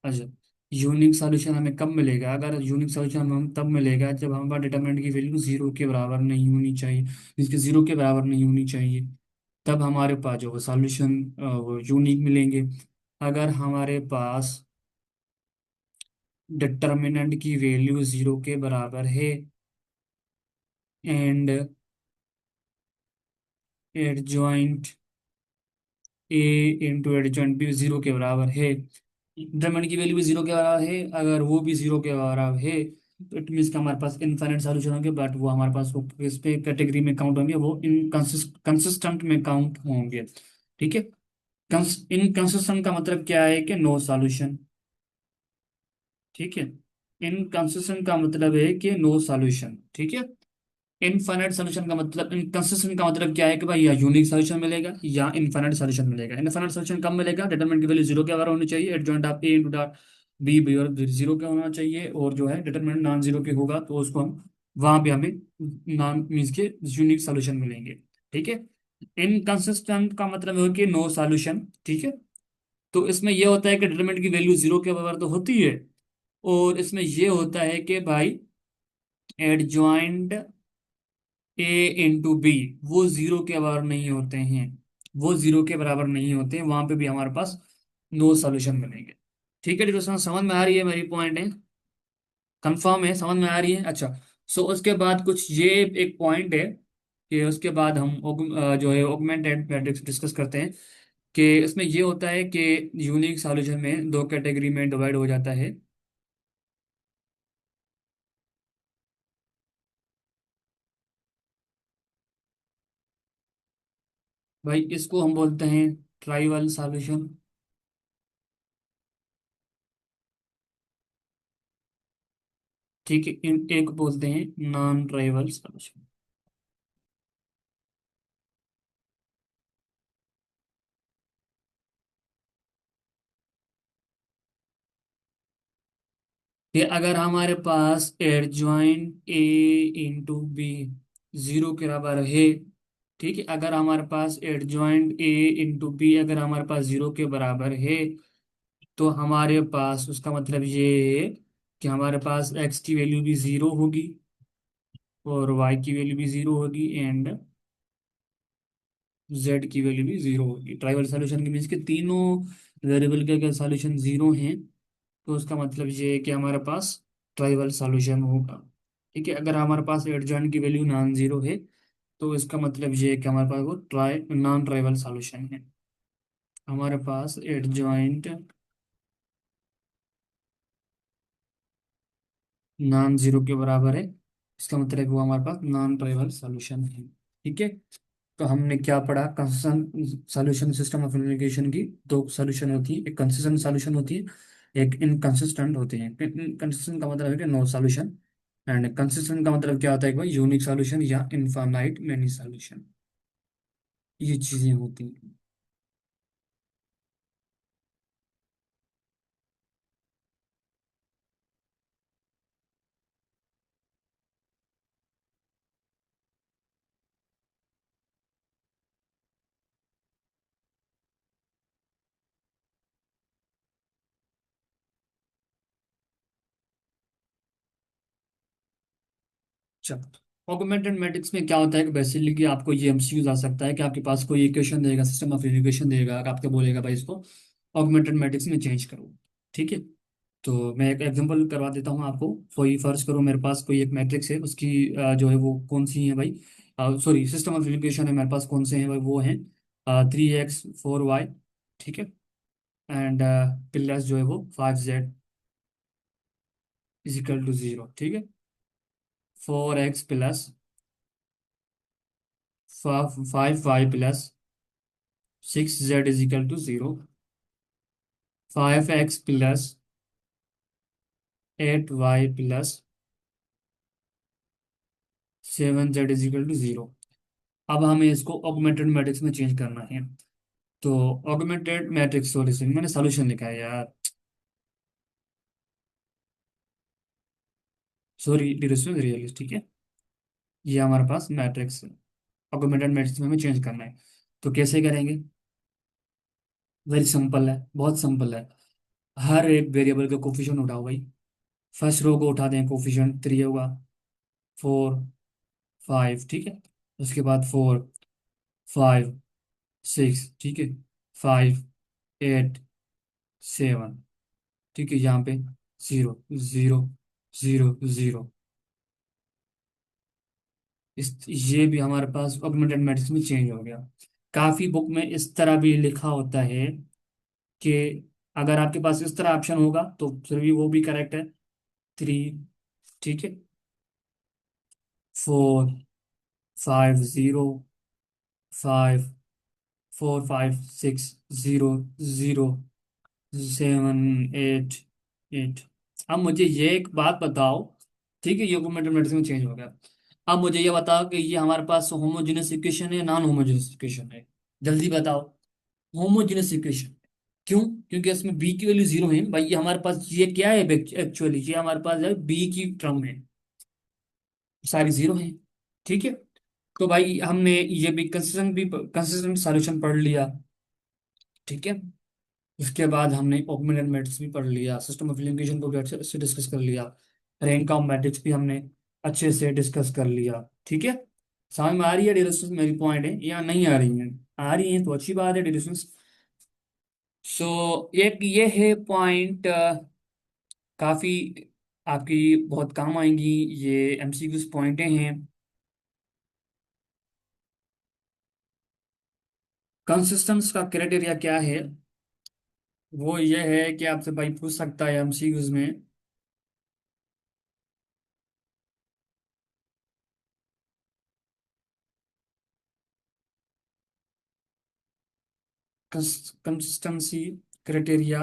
अच्छा, यूनिक सॉल्यूशन हमें कब मिलेगा? अगर यूनिक सॉल्यूशन हम तब मिलेगा जब हमारे पास डिटरमिनेंट की वैल्यू जीरो के बराबर नहीं होनी चाहिए, जिसके जीरो के बराबर नहीं होनी चाहिए। तब हमारे पास जो सॉल्यूशन वो यूनिक मिलेंगे। अगर हमारे पास डिटरमिनेंट की वैल्यू जीरो के बराबर है and adjoint A into adjoint B zero के बराबर है, डिटरमिनेंट की वैल्यू भी जीरो के बराबर है, अगर वो भी जीरो के बराबर है, तो इट मीन्स का हमारे पास इनफाइनाइट सॉल्यूशन होंगे, बट वो हमारे पास वो इस पे कैटेगरी में काउंट होंगे, वो कंसिस्टेंट में काउंट होंगे। ठीक है। इनकंसिस्टेंट का मतलब क्या है कि नो सॉल्यूशन। ठीक है। इनकंसिस्टेंट का मतलब है कि नो सॉल्यूशन। ठीक है। इनफाइनाइट सॉल्यूशन का मतलब, इनकंसिस्टेंट का मतलब क्या है कि भाई या यूनिक सॉल्यूशन मिलेगा या इनफाइनाइट सॉल्यूशन मिलेगा। इनफाइनाइट सॉल्यूशन कब मिलेगा? डिटरमिनेंट की वैल्यू जीरो के बराबर होनी चाहिए, adjoint of A into dot B B और जीरो का होना चाहिए, और जो है डिटरमिनेंट नॉन जीरो के होगा तो उसको हम वहां पे हमें नॉन मीन्स के यूनिक सॉल्यूशन मिलेंगे। ठीक है। इनकंसिस्टेंट का मतलब है कि नो सॉल्यूशन। ठीक है। तो इसमें यह होता है कि डिटरमिनेंट की वैल्यू जीरो के बराबर तो होती है, और इसमें यह होता है कि भाई एडजॉइंट ए इंटू बी वो जीरो के बराबर नहीं होते हैं, वो जीरो के बराबर नहीं होते हैं, वहां पे भी हमारे पास नो सॉल्यूशन मिलेंगे। ठीक है डिस्कशन समझ में आ रही है? मेरी पॉइंट है, कंफर्म है, समझ में आ रही है? अच्छा। सो उसके बाद कुछ ये एक पॉइंट है कि उसके बाद हम जो है ऑगमेंटेड मैट्रिक्स डिस्कस करते हैं, कि इसमें ये होता है कि यूनिक सॉल्यूशन में दो कैटेगरी में डिवाइड हो जाता है। भाई इसको हम बोलते हैं ट्राइवल सॉल्यूशन। ठीक है। एक बोलते हैं नॉन ट्राइवल सॉल्यूशन। कि अगर हमारे पास adjoint A into B zero के बराबर है, ठीक है, अगर हमारे पास एडजॉइंट ए इंटू बी अगर हमारे पास जीरो के बराबर है, तो हमारे पास उसका मतलब ये है कि हमारे पास एक्स की वैल्यू भी जीरो होगी और वाई की वैल्यू भी जीरो होगी एंड जेड की वैल्यू भी जीरो होगी। ट्राइवल सॉल्यूशन के मीन्स के तीनों वेरिएबल के अगर सॉल्यूशन जीरो हैं, तो उसका मतलब ये है कि हमारे पास ट्राइवल सॉल्यूशन होगा। ठीक है। अगर हमारे पास एडजॉइंट की वैल्यू नॉन जीरो है, तो इसका मतलब ये है कि हमारे पास वो नॉन ट्राइवल सॉल्यूशन है। हमारे पास एडजॉइंट नॉन जीरो के बराबर है, इसका मतलब वो हमारे पास नॉन ट्राइवल सॉल्यूशन है। ठीक है। तो हमने क्या पढ़ा? Consistent solution system of application की दो सॉल्यूशन होती है, एक कंसिस्टेंट सॉल्यूशन होती है, एक इनकंसिस्टेंट होती है। इनकंसिस्टेंट का मतलब है कि नो सॉल्यूशन, एंड कंसिस्टेंट का मतलब क्या होता है कि भाई यूनिक सॉल्यूशन या इनफाइनाइट मेनी सॉल्यूशन, ये चीजें होती हैं। अच्छा, ऑगमेंटेड मैट्रिक्स में क्या होता है कि बेसिकली आपको ये एमसीक्यूज आ सकता है कि आपके पास कोई इक्वेशन देगा, सिस्टम ऑफ इक्वेशन देगा, अगर आपको बोलेगा भाई इसको ऑगमेंटेड मैट्रिक्स में चेंज करो। ठीक है। तो मैं एक एग्जांपल करवा देता हूँ आपको। कोई फर्ज करो मेरे पास कोई एक मैट्रिक्स है, उसकी जो है वो कौन सी है भाई, सॉरी सिस्टम ऑफ इक्वेशन है मेरे पास, कौन से हैं भाई? वो हैं 3x 4y। ठीक है। एंड प्लस जो है वो 5z इजिकल टू 0। ठीक है। 4x plus five Y plus six Z is equal to zero, five X plus eight Y plus seven Z is equal to zero. अब हमें इसको ऑगमेंटेड मैट्रिक्स में चेंज करना है। तो ऑगमेंटेड मैट्रिक्स सॉल्यूशन, मैंने सॉल्यूशन लिखा है यार, सॉरी डिरेक्शन रियलिस्ट, ठीक है। ये हमारे पास मैट्रिक्स ऑगमेंटेड मैट्रिक्स में हमें चेंज करना है। तो कैसे करेंगे? वेरी सिंपल है, बहुत सिंपल है। हर एक वेरिएबल का कोफिशिएंट उठाओ भाई। फर्स्ट रो को उठा दें, कोफिशिएंट थ्री होगा, फोर फाइव, ठीक है। उसके बाद फोर फाइव सिक्स, ठीक है, फाइव एट सेवन, ठीक है। यहाँ पे जीरो जीरो जीरो जीरो। इस ये भी हमारे पास ऑगमेंटेड मैट्रिक्स में चेंज हो गया। काफी बुक में इस तरह भी लिखा होता है कि अगर आपके पास इस तरह ऑप्शन होगा तो फिर भी वो भी करेक्ट है। थ्री, ठीक है, four five zero, five four five six zero zero, seven eight eight. अब मुझे ये एक बात बताओ, ठीक है, ये मैथमेटिक्स में चेंज हो गया। अब मुझे ये बताओ कि ये हमारे पास होमोजेनस इक्वेशन है, नॉन होमोजेनस इक्वेशन है? जल्दी बताओ। Homogeneous equation. क्यों? क्योंकि इसमें बी की वैल्यू जीरो है भाई। ये हमारे पास ये क्या है एक्चुअली? ये हमारे पास है बी की टर्म है, सारी जीरो है, ठीक है। तो भाई हमने ये भी कंसिस्टेंट सॉल्यूशन पढ़ लिया, ठीक है। उसके बाद हमने ऑगमेंटेड मैट्रिक्स भी पढ़ लिया, सिस्टम ऑफ एलिमिनेशन को भी अच्छे से डिस्कस कर लिया, रैंक ऑफ मैट्रिक्स भी हमने अच्छे से डिस्कस कर लिया, ठीक है। समझ में आ रही है डिस्कशन मेरी पॉइंट है या नहीं आ रही है? आ रही है तो अच्छी बात है डिस्कशन। सो एक ये है पॉइंट, काफी आपकी बहुत काम आएंगी। ये एमसीक्यूज पॉइंटें हैं। कंसिस्टेंस का क्राइटेरिया क्या है? वो ये है कि आपसे भाई पूछ सकता है एमसीक्यूज में, कंसिस्टेंसी क्राइटेरिया।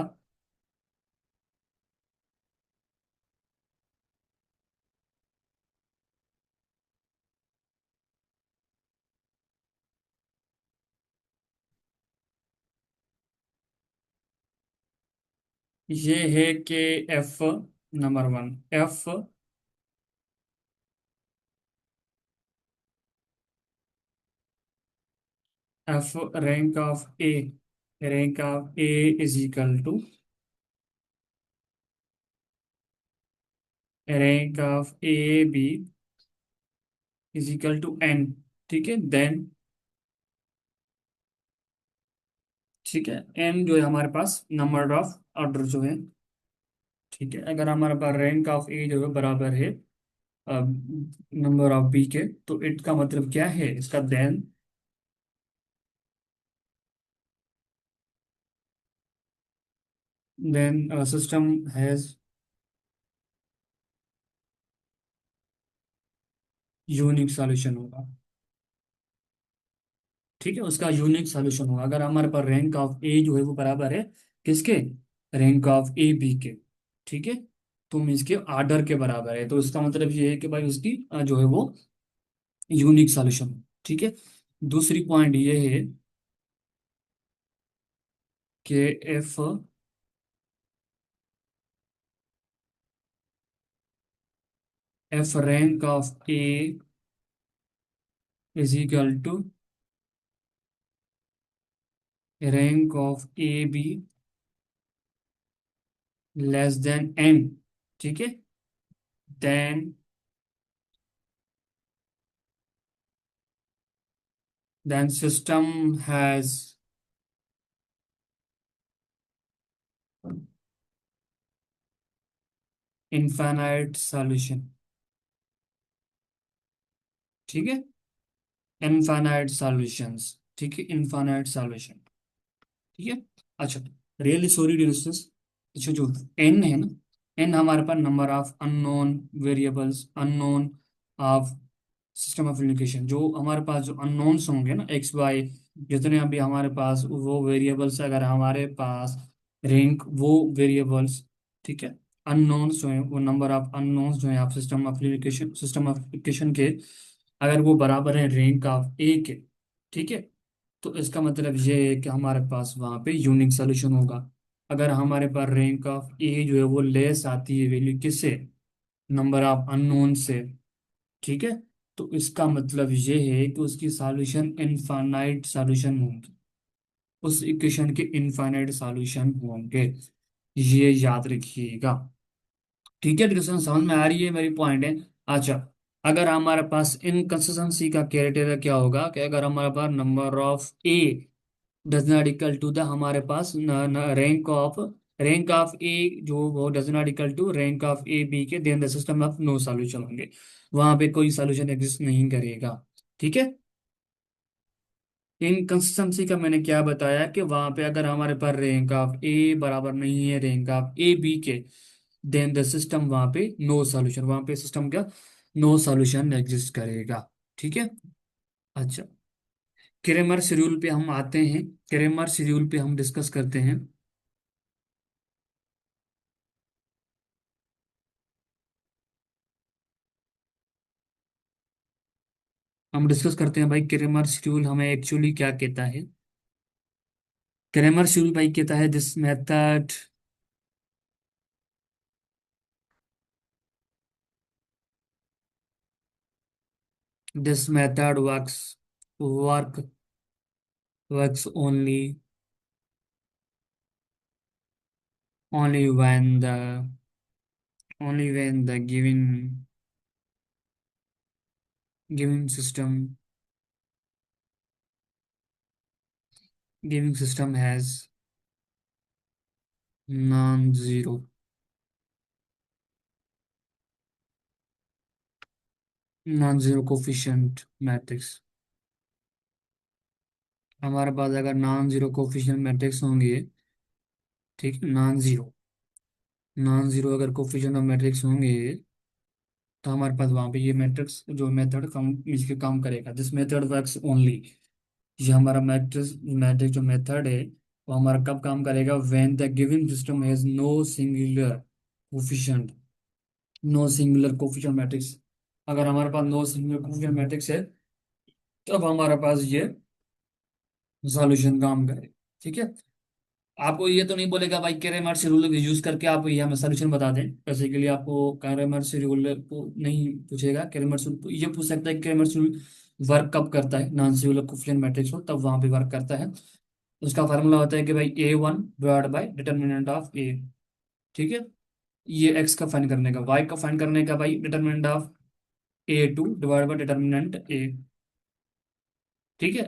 ये है कि F, number one, F F rank of A, rank of A is equal to rank of A B is equal to N, ठीक है। देन, ठीक है, एन जो है हमारे पास नंबर ऑफ ऑर्डर जो है, ठीक है। अगर हमारे पास रैंक ऑफ ए जो है बराबर है नंबर ऑफ बी के, तो इट का मतलब क्या है इसका? Then system has unique solution होगा, ठीक है। उसका यूनिक सॉल्यूशन होगा अगर हमारे पास रैंक ऑफ ए जो है वो बराबर है किसके? रैंक ऑफ ए बी के, ठीक है। तो मीन्स के आर्डर के बराबर है, तो इसका मतलब ये है कि भाई उसकी जो है वो यूनिक सॉल्यूशन, ठीक है। दूसरी पॉइंट ये है कि F F rank of A is equal to rank of A B less than N, ठीक है। Then system has infinite solution, ठीक है। इनफाइनाइट सॉल्यूशंस, ठीक है, इनफाइनाइट सॉल्यूशन, ठीक है। अच्छा, रियली सॉरी डिस्टेंस। अच्छा, जो एन है ना, एन हमारे पास number of unknown variables, unknown of system of application, जो हमारे पास जो अननोन्स होंगे ना, एक्स वाई, जितने अभी हमारे पास वो वेरिएबल्स, अगर हमारे पास रैंक वो वेरिएबल्स, ठीक है, अननोन्स जो है, वो नंबर ऑफ अननोन्स जो है आप सिस्टम ऑफ एप्लीकेशन के, अगर वो बराबर है रैंक ऑफ ए के, ठीक है, तो इसका मतलब ये है कि हमारे पास वहाँ पे यूनिक सोल्यूशन होगा। अगर हमारे पास रैंक ऑफ ए जो है वो लेस आती है वैल्यू किससे, नंबर ऑफ अननोन से, ठीक है, तो इसका मतलब ये है कि उसकी सॉल्यूशन इनफाइनाइट सॉल्यूशन होंगे, उस इक्वेशन के इनफाइनाइट सॉल्यूशन होंगे, ये याद रखिएगा। ठीक है, डिस्कशन समझ में आ रही है, मेरी पॉइंट है। अच्छा, अगर हमारे पास इनकंसिस्टेंसी का क्राइटेरिया क्या होगा, कि अगर हमारे पास number of A does not equal to the हमारे पास रैंक ऑफ ए जो वो does not equal to rank of A B के, then the system of no solution होंगे, वहां पे कोई सॉल्यूशन एग्जिस्ट नहीं करेगा। ठीक है, इनकंसिस्टेंसी का मैंने क्या बताया कि वहां पे अगर हमारे पास रैंक ऑफ ए बराबर नहीं है रैंक ऑफ ए बी के, देन द सिस्टम वहां पे नो सॉल्यूशन, वहां पे सिस्टम का नो सॉल्यूशन एग्जिस्ट करेगा। ठीक है। अच्छा, क्रेमर शेड्यूल पे हम आते हैं, क्रेमर शेड्यूल पे हम डिस्कस करते हैं, हम डिस्कस करते हैं भाई क्रेमर शेड्यूल हमें एक्चुअली क्या कहता है। क्रेमर शेड्यूल भाई कहता है this method works only when the only when the given system giving system has non-zero non-zero coefficient matrix. हमारे पास अगर नॉन जीरो कोफिशिएंट मैट्रिक्स होंगे, ठीक, नॉन जीरो अगर कोफिशिएंट ऑफ मैट्रिक्स होंगे, तो हमारे पास वहां पे ये मैट्रिक्स जो मेथड काम इसके काम करेगा, दिस मेथड वर्क्स ओनली, ये हमारा मैट्रिक्स मैट्रिक्स जो मेथड है वो हमारा कब काम करेगा, when the given system has no singular coefficient matrix, अगर हमारे पास नो सिंगुलर कोफिशिएंट मैट्रिक्स है, तब हमारे पास ये सॉल्यूशन काम करे। ठीक है, आपको ये तो नहीं बोलेगा भाई कैरेमर रूल यूज करके आप ये हमें सोल्यूशन बता दें, वैसे के लिए आपको कैरेमर रूल को नहीं पूछेगा, कैरेमर रूल ये पूछ सकता है कैरेमर रूल वर्क कब करता है, नॉन सिंगुलर कोफिशिएंट मैट्रिक्स हो तब वहां पे वर्क करता है। उसका फार्मूला होता है कि भाई A1 divide by determinant of A, ठीक है, ये एक्स का फाइंड करने का, वाई का फाइंड करने का भाई determinant of A2 divide by determinant A, ठीक है,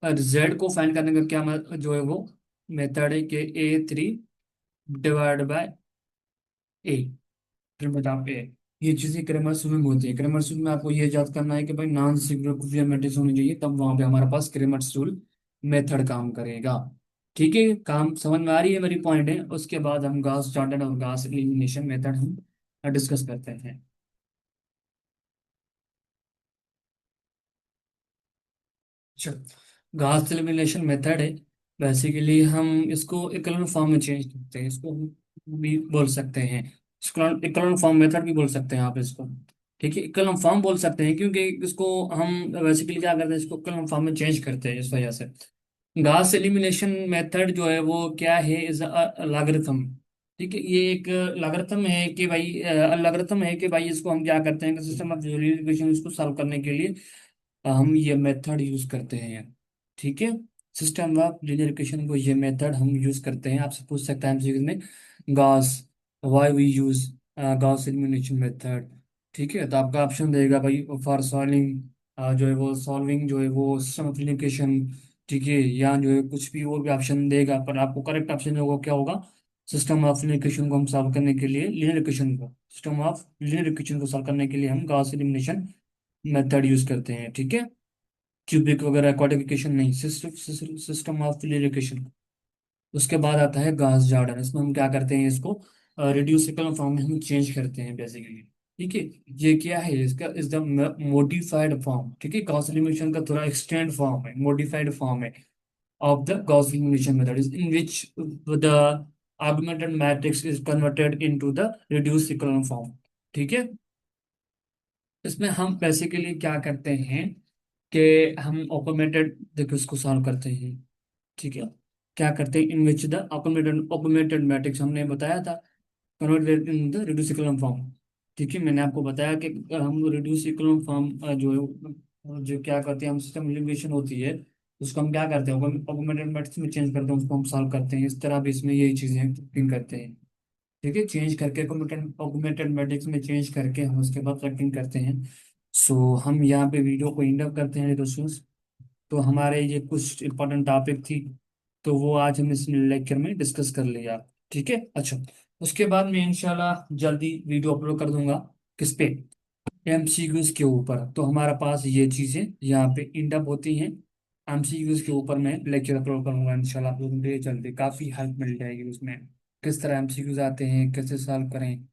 और जेड को फाइंड करने का क्या जो है वो मेथड है कि A3 divide by A, determinant of A. ये चीजें क्रमर स्विमिंग होती है, क्रमर स्विमिंग में आपको ये याद करना है कि भाई नॉन सिंगुलर कोएफिशिएंट मैट्रिक्स होनी चाहिए, तब वहां पे हमारे पास क्रमर रूल मेथड काम करेगा। ठीक है, काम समझ में आ रही है मेरी पॉइंट है। उसके बाद हम गॉस जॉर्डन और गॉस एलिमिनेशन मेथड हम डिस्कस करते हैं। अच्छा, गॉस एलिमिनेशन मेथड है, बेसिकली हम इसको इकोलॉन फॉर्म में चेंज करते हैं, इसको हम भी बोल सकते हैं, इसको इकोलॉन फॉर्म मेथड भी बोल सकते हैं आप इसको। ठीक है, इक्वल हम फॉर्म बोल सकते हैं क्योंकि इसको हम बेसिकली क्या करते हैं, इसको इक्वल हम फॉर्म में चेंज करते हैं इस वजह से। घास एलिमिनेशन मेथड जो है वो क्या है, इज लॉगरिथम। ठीक है, ये एक लॉगरिथम है कि भाई लॉगरिथम है कि भाई इसको हम क्या करते हैं, सिस्टम ऑफ इक्वेशन इसको सॉल्व करने के लिए हम ये मेथड यूज करते हैं। ठीक है, सिस्टम ऑफ लीनियर इक्वेशन को ये मेथड हम यूज करते हैं। आपसे पूछ सकता है एमसीक्यू में, Gauss why we use Gauss elimination method, ठीक है, तो आपका ऑप्शन देगा भाई फॉर सॉल्विंग, जो है वो सॉल्विंग जो है वो सिस्टम ऑफ इक्वेशन, ठीक है, या जो है कुछ भी और भी ऑप्शन देगा, पर आपको करेक्ट ऑप्शन जो होगा क्या होगा, सिस्टम ऑफ लीनियर इक्वेशन को हम सॉल्व करने के लिए सिस्टम ऑफ लीनियर इक्वेशन को सॉल्व करने के लिए हम गॉस एलिमिनेशन मेथड यूज करते हैं। ठीक है, क्यूबिक वगैरह क्वाड्रिफिकेशन नहीं, सिस्टम ऑफ लिनियरिकेशन। उसके बाद आता है गॉस जॉर्डन, इसमें हम क्या करते हैं, इसको रिड्यूसिबल फॉर्म में हम चेंज करते हैं बेसिकली। ठीक है। ये क्या है, इसका इज द मोडिफाइड फॉर्म, ठीक है। गॉस एलिमिनेशन का थोड़ा एक्सटेंड फॉर्म है, मोडिफाइड फॉर्म है of the Gauss elimination method, is in which the augmented matrix is converted into the reduced echelon form। ठीक है। इसमें हम बेसिकली क्या करते हैं कि हम ऑटोमेटेड, देखो इसको सॉल्व करते हैं। ठीक है। क्या करते हैं, in which the automated matrix हमने बताया था, converted in the reduce echelon form. ठीक है, मैंने आपको बताया कि हम रिड्यूस इकोलॉन फॉर्म जो क्या करते हैं, हम सिस्टम एलिमिनेशन होती है उसको हम क्या करते हैं, ऑटोमेटेड मैट्रिक्स में चेंज करते हैं, उसको हम सॉल्व करते हैं। इस तरह भी इसमें यही चीजें पिन करते हैं। ठीक है, चेंज करके ऑगमेंटेड मैट्रिक्स में चेंज करके हम उसके बाद रैंकिंग करते हैं। सो हम यहाँ पे वीडियो को एंड अप करते हैं दोस्तों। तो हमारे ये कुछ इंपॉर्टेंट टॉपिक थी, तो वो आज हम इस लेक्चर में डिस्कस कर लिया। ठीक है। अच्छा, उसके बाद मैं इंशाल्लाह जल्दी वीडियो अपलोड कर दूंगा। किस पे? एमसीक्यूज के ऊपर। तो हमारे पास ये चीजें यहाँ पे एंड अप होती हैं। एमसीक्यूज के ऊपर मैं लेक्चर अपलोड करूंगा इंशाल्लाह, आप लोगों के लिए जल्दी काफी हेल्प मिल जाएगी उसमें। किस तरह एमसीक्यूज आते हैं, कैसे सॉल्व करें,